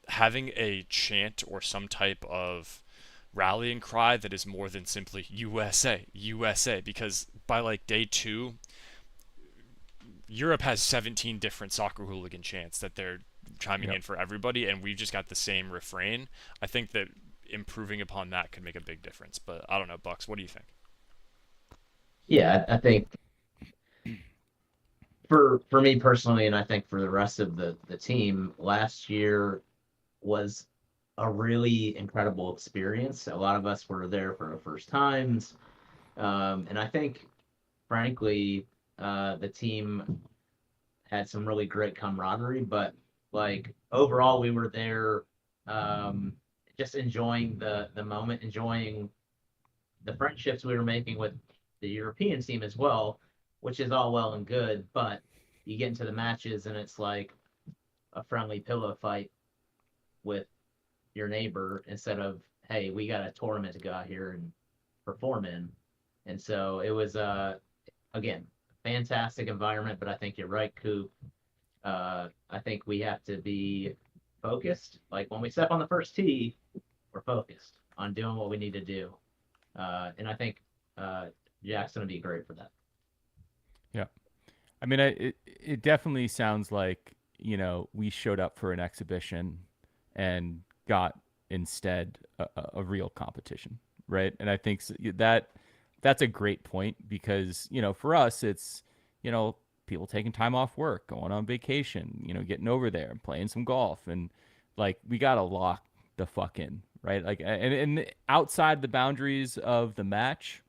Having a chant or some type of rallying cry that is more than simply USA, USA, because by like day 2, Europe has 17 different soccer hooligan chants that they're chiming in for everybody, and we've just got the same refrain. I think that improving upon that could make a big difference. But I don't know, Bucks, what do you think? Yeah, I think for me personally, and I think for the rest of the team, last year was a really incredible experience. A lot of us were there for the first times. And I think, frankly, the team had some really great camaraderie, but like overall, we were there just enjoying the moment, enjoying the friendships we were making with the European team as well, which is all well and good, but you get into the matches and it's like a friendly pillow fight with your neighbor instead of, hey, we got a tournament to go out here and perform in. And so it was, again, fantastic environment, but I think you're right, Coop. I think we have to be focused. Like when we step on the first tee, we're focused on doing what we need to do. And I think Jack's going to be great for that. Yeah. I mean, it definitely sounds like, we showed up for an exhibition and got instead a real competition, right? And I think that that's a great point because, for us, it's, people taking time off work, going on vacation, getting over there and playing some golf. And like, we got to lock the fuck in, right? Like, and outside the boundaries of the match,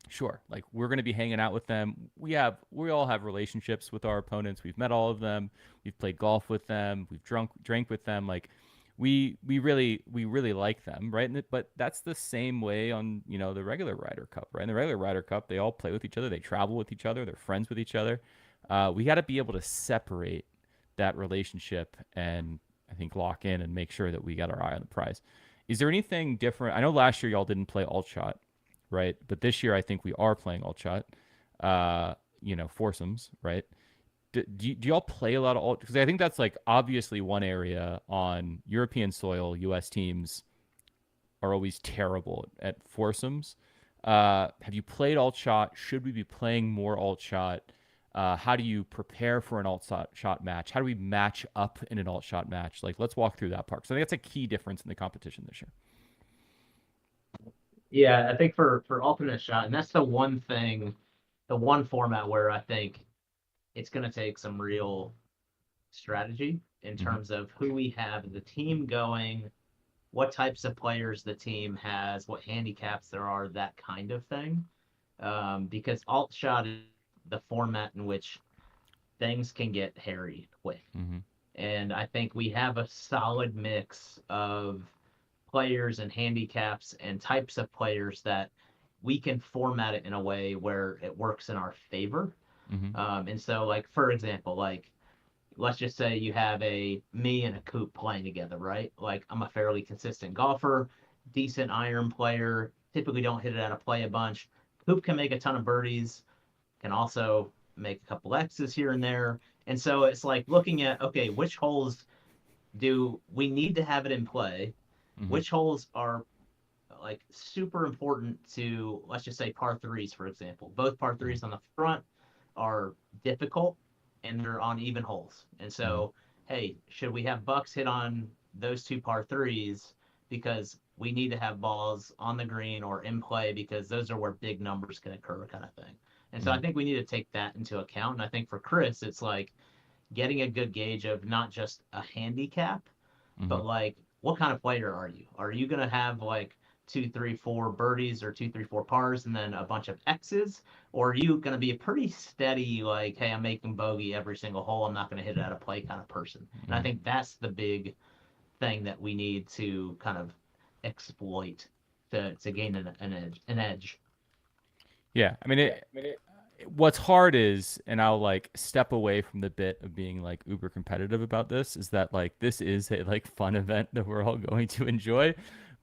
sure. Like, we're going to be hanging out with them. We all have relationships with our opponents. We've met all of them. We've played golf with them. We've drank with them. Like, we really like them, right? But that's the same way on the regular Ryder Cup, right? In the regular Ryder Cup, they all play with each other, they travel with each other, they're friends with each other. We got to be able to separate that relationship and I think lock in and make sure that we got our eye on the prize. Is there anything different? I know last year y'all didn't play alt shot, right? But this year I think we are playing alt shot, foursomes, right? Do y'all play a lot of alt? Because I think that's like obviously one area on European soil. U.S. teams are always terrible at foursomes. Have you played alt shot? Should we be playing more alt shot? How do you prepare for an alt shot match? How do we match up in an alt shot match? Like, let's walk through that part. So I think that's a key difference in the competition this year. Yeah, I think for alternate shot, and that's the one format where I think it's going to take some real strategy in terms of who we have the team going, what types of players the team has, what handicaps there are, that kind of thing. Because alt shot is the format in which things can get hairy quick. And I think we have a solid mix of players and handicaps and types of players that we can format it in a way where it works in our favor. And so, like, for example, like, let's just say you have me and a Coop playing together, right? Like, I'm a fairly consistent golfer, decent iron player, typically don't hit it out of play a bunch. Coop can make a ton of birdies, can also make a couple X's here and there. And so it's like looking at, okay, which holes do we need to have it in play? Which holes are like super important to, let's just say, par threes, for example. Both par threes on the front are difficult and they're on even holes. And so, hey, should we have bucks hit on those two par threes because we need to have balls on the green or in play because those are where big numbers can occur, kind of thing. And so I think we need to take that into account. And I think for Chris, it's like getting a good gauge of not just a handicap, but like, what kind of player are you? Are you going to have like 2, 3, 4 birdies or 2, 3, 4 pars and then a bunch of X's? Or are you going to be a pretty steady, like, hey, I'm making bogey every single hole, I'm not going to hit it out of play kind of person? And I think that's the big thing that we need to kind of exploit to gain an edge. Yeah, I mean, what's hard is, and I'll like step away from the bit of being like uber competitive about this, is that like this is a like fun event that we're all going to enjoy.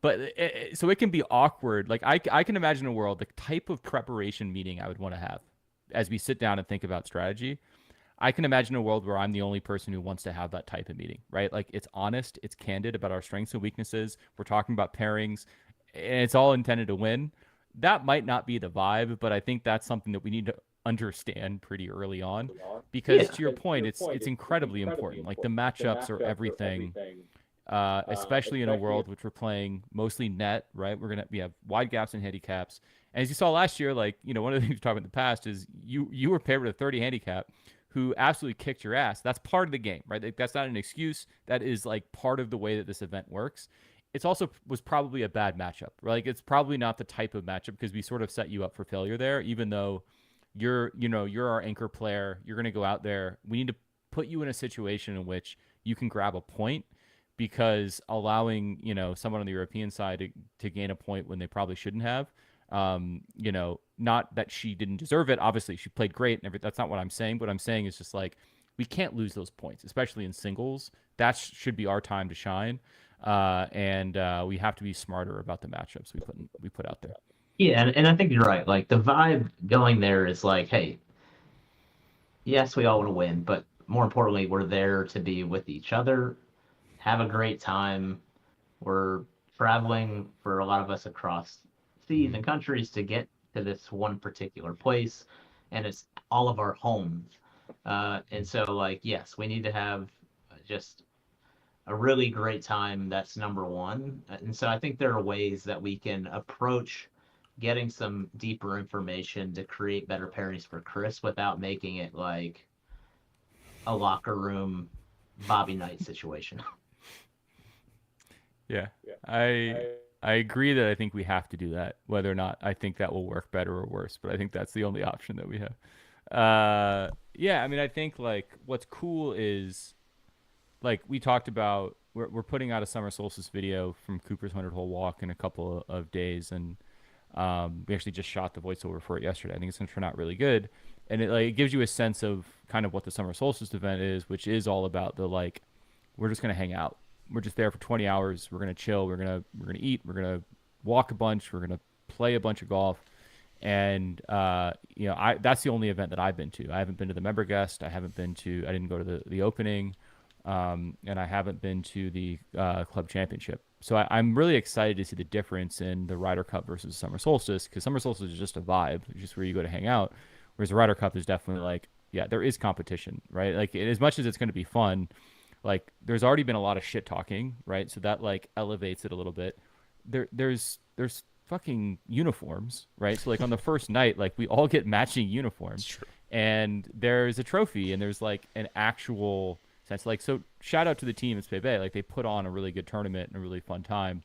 But so it can be awkward. Like I can imagine a world, the type of preparation meeting I would want to have as we sit down and think about strategy. I can imagine a world where I'm the only person who wants to have that type of meeting, right? Like, it's honest, it's candid about our strengths and weaknesses. We're talking about pairings, and it's all intended to win. That might not be the vibe, but I think that's something that we need to understand pretty early on, because to your point, it's incredibly important. Like, the matchups are everything. Especially in a world which we're playing mostly net, right? We have wide gaps and handicaps. And as you saw last year, like, one of the things we talked about in the past is you were paired with a 30 handicap who absolutely kicked your ass. That's part of the game, right? Like, that's not an excuse. That is like part of the way that this event works. It's also was probably a bad matchup. Like, it's probably not the type of matchup, because we sort of set you up for failure there, even though you're our anchor player. You're going to go out there. We need to put you in a situation in which you can grab a point, because allowing, someone on the European side to gain a point when they probably shouldn't have, not that she didn't deserve it. Obviously, she played great and everything. That's not what I'm saying. What I'm saying is just like, we can't lose those points, especially in singles. That should be our time to shine. And we have to be smarter about the matchups we put out there. Yeah, and I think you're right. Like, the vibe going there is like, hey, yes, we all want to win, but more importantly, we're there to be with each other, have a great time. We're traveling, for a lot of us, across seas and countries to get to this one particular place, and it's all of our homes. And so, like, yes, we need to have just a really great time. That's number one. And so I think there are ways that we can approach getting some deeper information to create better pairings for Chris without making it like a locker room Bobby Knight situation. Yeah, I I agree that I think we have to do that. Whether or not I think that will work better or worse, but I think that's the only option that we have. Yeah, I mean, I think like what's cool is like we talked about. We're putting out a summer solstice video from Cooper's 100-hole walk in a couple of days, and we actually just shot the voiceover for it yesterday. I think it's going to turn out really good, and it gives you a sense of kind of what the summer solstice event is, which is all about the like we're just going to hang out. We're just there for 20 hours. We're going to chill. We're going to eat. We're going to walk a bunch. We're going to play a bunch of golf. And I that's the only event that I've been to. I haven't been to the member guest. I didn't go to the opening, and I haven't been to the club championship. So I'm really excited to see the difference in the Ryder Cup versus Summer Solstice, because Summer Solstice is just a vibe, it's just where you go to hang out, whereas the Ryder Cup is definitely like, yeah, there is competition, right? Like as much as it's going to be fun, like there's already been a lot of shit talking, right? So that like elevates it a little bit. There's fucking uniforms, right? So like on the first night, like we all get matching uniforms, and there's a trophy, and there's like an actual sense. Like, so shout out to the team at Spey Bay. Like they put on a really good tournament and a really fun time.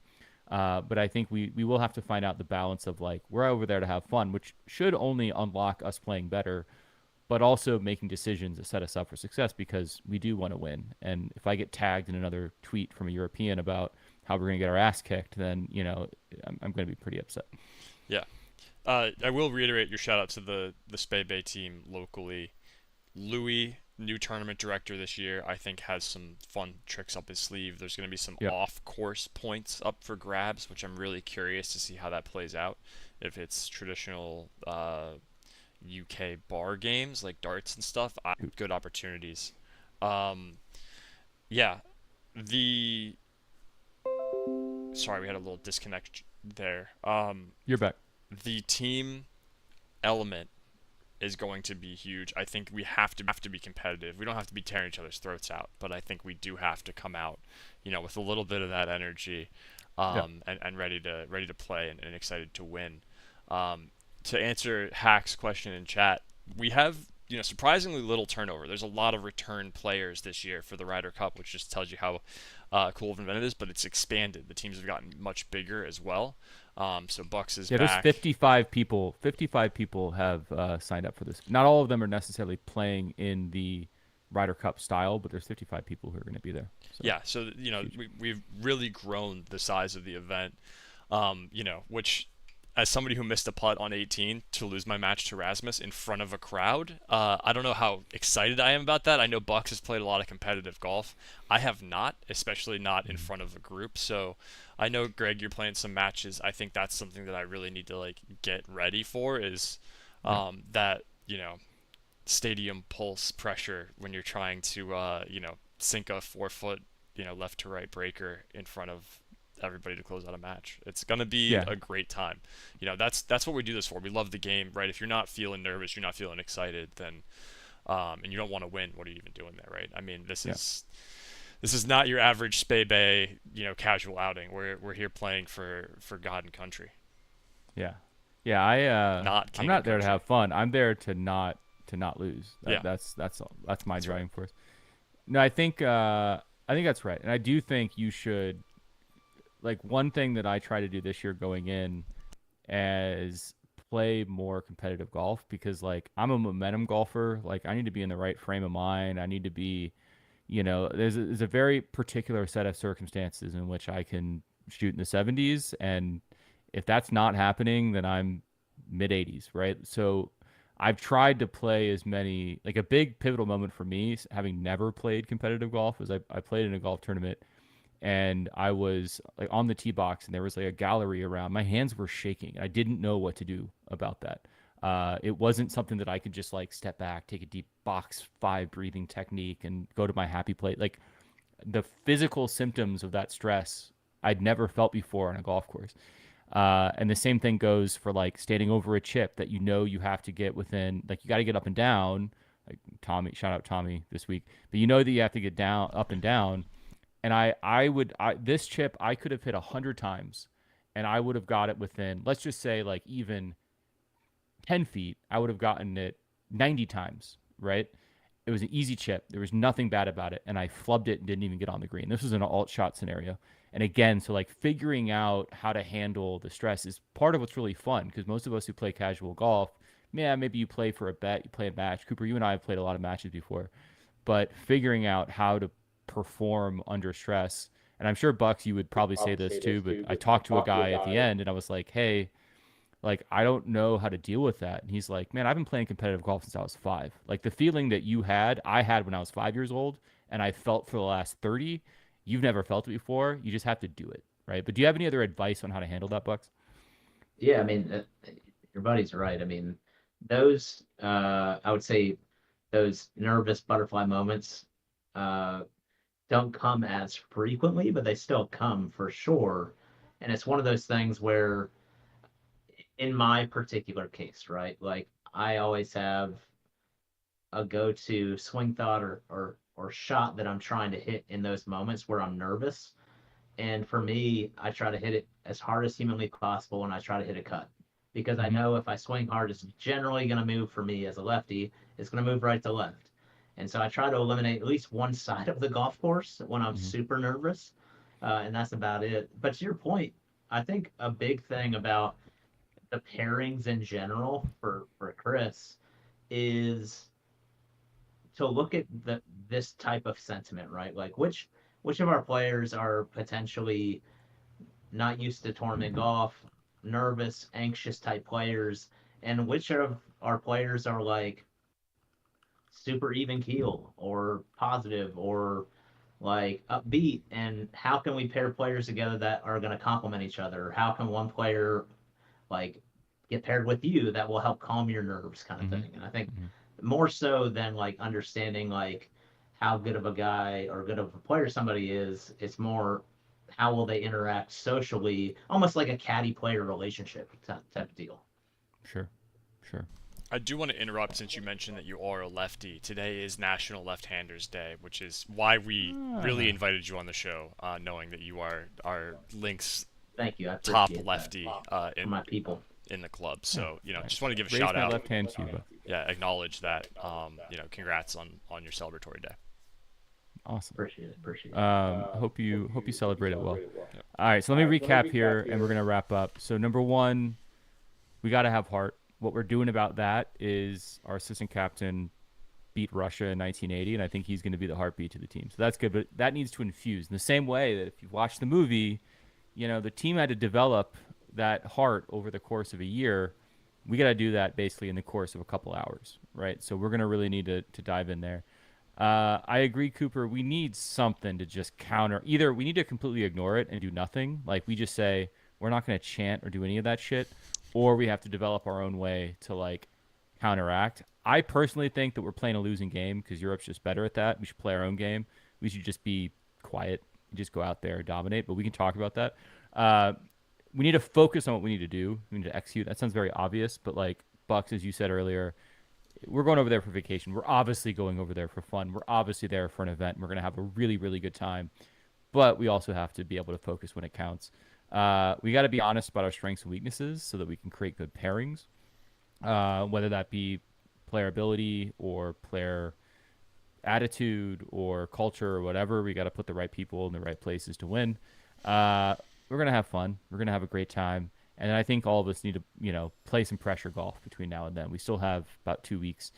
But I think we will have to find out the balance of like we're over there to have fun, which should only unlock us playing better, but also making decisions that set us up for success, because we do want to win. And if I get tagged in another tweet from a European about how we're going to get our ass kicked, then, I'm going to be pretty upset. Yeah. I will reiterate your shout out to the Spey Bay team locally. Louis, new tournament director this year, I think has some fun tricks up his sleeve. There's going to be some off-course points up for grabs, which I'm really curious to see how that plays out. If it's traditional UK bar games like darts and stuff, good opportunities. Yeah, sorry, we had a little disconnect there. You're back. The team element is going to be huge. I think we have to be competitive. We don't have to be tearing each other's throats out, but I think we do have to come out, with a little bit of that energy, and ready to play and excited to win. To answer Hack's question in chat, we have surprisingly little turnover. There's a lot of return players this year for the Ryder Cup, which just tells you how cool of an event it is. But it's expanded. The teams have gotten much bigger as well. So Bucks is back. There's 55 people. 55 people have signed up for this. Not all of them are necessarily playing in the Ryder Cup style, but there's 55 people who are going to be there. So. Yeah. So we've really grown the size of the event. Which, as somebody who missed a putt on 18 to lose my match to Rasmus in front of a crowd, I don't know how excited I am about that. I know Bucks has played a lot of competitive golf. I have not, especially not in front of a group. So I know, Greg, you're playing some matches. I think that's something that I really need to get ready for is that, stadium pulse pressure when you're trying to, sink a 4-foot, left to right breaker in front of everybody to close out a match. It's going to be a great time. That's what we do this for. We love the game, right? If you're not feeling nervous, you're not feeling excited, then and you don't want to win, what are you even doing there, right? I mean, this is not your average Spey Bay, casual outing. We're here playing for God and country. Yeah. Yeah, I'm not there to have fun. I'm there to not lose. That's my driving force. No, I think that's right. And I do think you should, like, one thing that I try to do this year going in is play more competitive golf, because like I'm a momentum golfer. Like I need to be in the right frame of mind. I need to be, there's a very particular set of circumstances in which I can shoot in the 70s. And if that's not happening, then I'm mid 80s, right? So I've tried to play as many, like a big pivotal moment for me, having never played competitive golf, was I played in a golf tournament, and I was like on the tee box, and there was like a gallery around. My hands were shaking. I didn't know what to do about that. It wasn't something that I could just like step back, take a deep box 5 breathing technique, and go to my happy place. Like the physical symptoms of that stress I'd never felt before on a golf course. And the same thing goes for like standing over a chip that you have to get within, like you got to get up and down. Like Tommy, shout out Tommy this week, but that you have to get down, up and down. And this chip I could have hit 100 times, and I would have got it within, let's just say, like even 10 feet, I would have gotten it 90 times, right? It was an easy chip. There was nothing bad about it. And I flubbed it and didn't even get on the green. This was an alt shot scenario. And again, so like figuring out how to handle the stress is part of what's really fun, because most of us who play casual golf, yeah, maybe you play for a bet, you play a match. Cooper, you and I have played a lot of matches before, but figuring out how to perform under stress. And I'm sure, Bucks, you would probably say this too, but I talked to a guy at the end and I was like, hey, like, I don't know how to deal with that. And he's like, man, I've been playing competitive golf since I was 5. Like, the feeling that you had, I had when I was 5 years old, and I felt for the last 30. You've never felt it before. You just have to do it, right? But do you have any other advice on how to handle that, Bucks? Yeah, I mean, your buddy's right. I mean, those, I would say, those nervous butterfly moments don't come as frequently, but they still come for sure. And it's one of those things where, in my particular case, right, like I always have a go-to swing thought or shot that I'm trying to hit in those moments where I'm nervous. And for me, I try to hit it as hard as humanly possible, and I try to hit a cut, because I know if I swing hard, it's generally going to move for me as a lefty. It's going to move right to left. And so I try to eliminate at least one side of the golf course when I'm super nervous. And that's about it. But to your point, I think a big thing about the pairings in general for Chris is to look at this type of sentiment, right? Like which of our players are potentially not used to tournament golf, nervous, anxious type players, and which of our players are like super even keel or positive or like upbeat, and how can we pair players together that are going to complement each other? How can one player like get paired with you that will help calm your nerves, kind of thing? And I think more so than like understanding like how good of a guy or good of a player somebody is, it's more how will they interact socially, almost like a caddy player relationship type of deal. Sure. I do want to interrupt, since you mentioned that you are a lefty. Today is National Left-Handers Day, which is why we really invited you on the show, knowing that you are our Links Thank you. I top appreciate lefty for my people in the club. So, just want to give a Raise shout my out. left hand to you, Buck. Yeah, acknowledge that. Congrats on your celebratory day. Awesome. Appreciate it. Hope you celebrate it well. All right, so let me recap here, and we're gonna wrap up. So number one, we got to have heart. What we're doing about that is our assistant captain beat Russia in 1980, and I think he's going to be the heartbeat to the team. So that's good, but that needs to infuse in the same way that if you watch the movie, the team had to develop that heart over the course of a year. We got to do that basically in the course of a couple hours, right? So we're going to really need to dive in there. I agree, Cooper. We need something to just counter. Either we need to completely ignore it and do nothing, like we just say we're not going to chant or do any of that shit, or we have to develop our own way to like counteract. I personally think that we're playing a losing game because Europe's just better at that. We should play our own game. We should just be quiet, just go out there and dominate, but we can talk about that. We need to focus on what we need to do. We need to execute. That sounds very obvious, but like Bucks, as you said earlier, we're going over there for vacation. We're obviously going over there for fun. We're obviously there for an event. We're going to have a really, really good time, but we also have to be able to focus when it counts. We got to be honest about our strengths and weaknesses so that we can create good pairings, whether that be player ability or player attitude or culture or whatever. We got to put the right people in the right places to win. We're going to have fun. We're going to have a great time. And I think all of us need to, play some pressure golf between now and then. We still have about 2 weeks.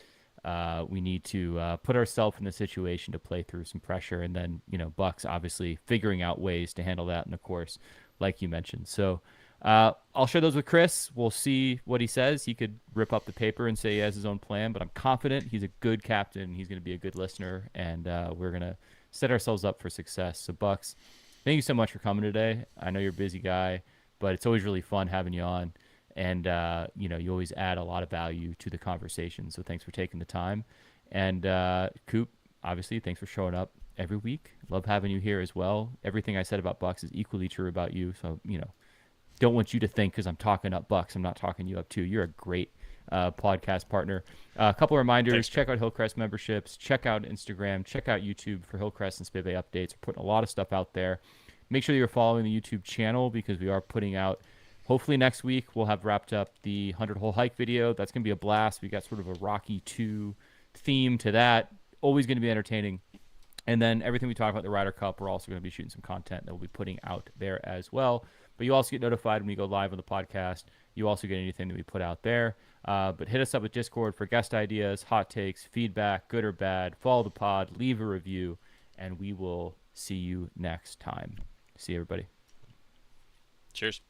We need to put ourselves in the situation to play through some pressure. And then, Bucks obviously figuring out ways to handle that in the course, like you mentioned. So I'll share those with Chris. We'll see what he says. He could rip up the paper and say he has his own plan, but I'm confident he's a good captain. He's going to be a good listener, and we're going to set ourselves up for success. So, Bucks, thank you so much for coming today. I know you're a busy guy, but it's always really fun having you on. And, you always add a lot of value to the conversation. So thanks for taking the time. And Coop, obviously, thanks for showing up every week. Love having you here as well. Everything I said about Bucks is equally true about you. So, don't want you to think because I'm talking up Bucks, I'm not talking you up too. You're a great podcast partner. A couple of reminders. Thanks, check out Hillcrest memberships. Check out Instagram. Check out YouTube for Hillcrest and Spey Bay updates. We're putting a lot of stuff out there. Make sure that you're following the YouTube channel because we are putting out, hopefully next week, we'll have wrapped up the 100-hole hike video. That's going to be a blast. We got sort of a Rocky 2 theme to that. Always going to be entertaining. And then everything we talk about the Ryder Cup, we're also going to be shooting some content that we'll be putting out there as well. But you also get notified when we go live on the podcast. You also get anything that we put out there. But hit us up with Discord for guest ideas, hot takes, feedback, good or bad. Follow the pod, leave a review, and we will see you next time. See you, everybody. Cheers.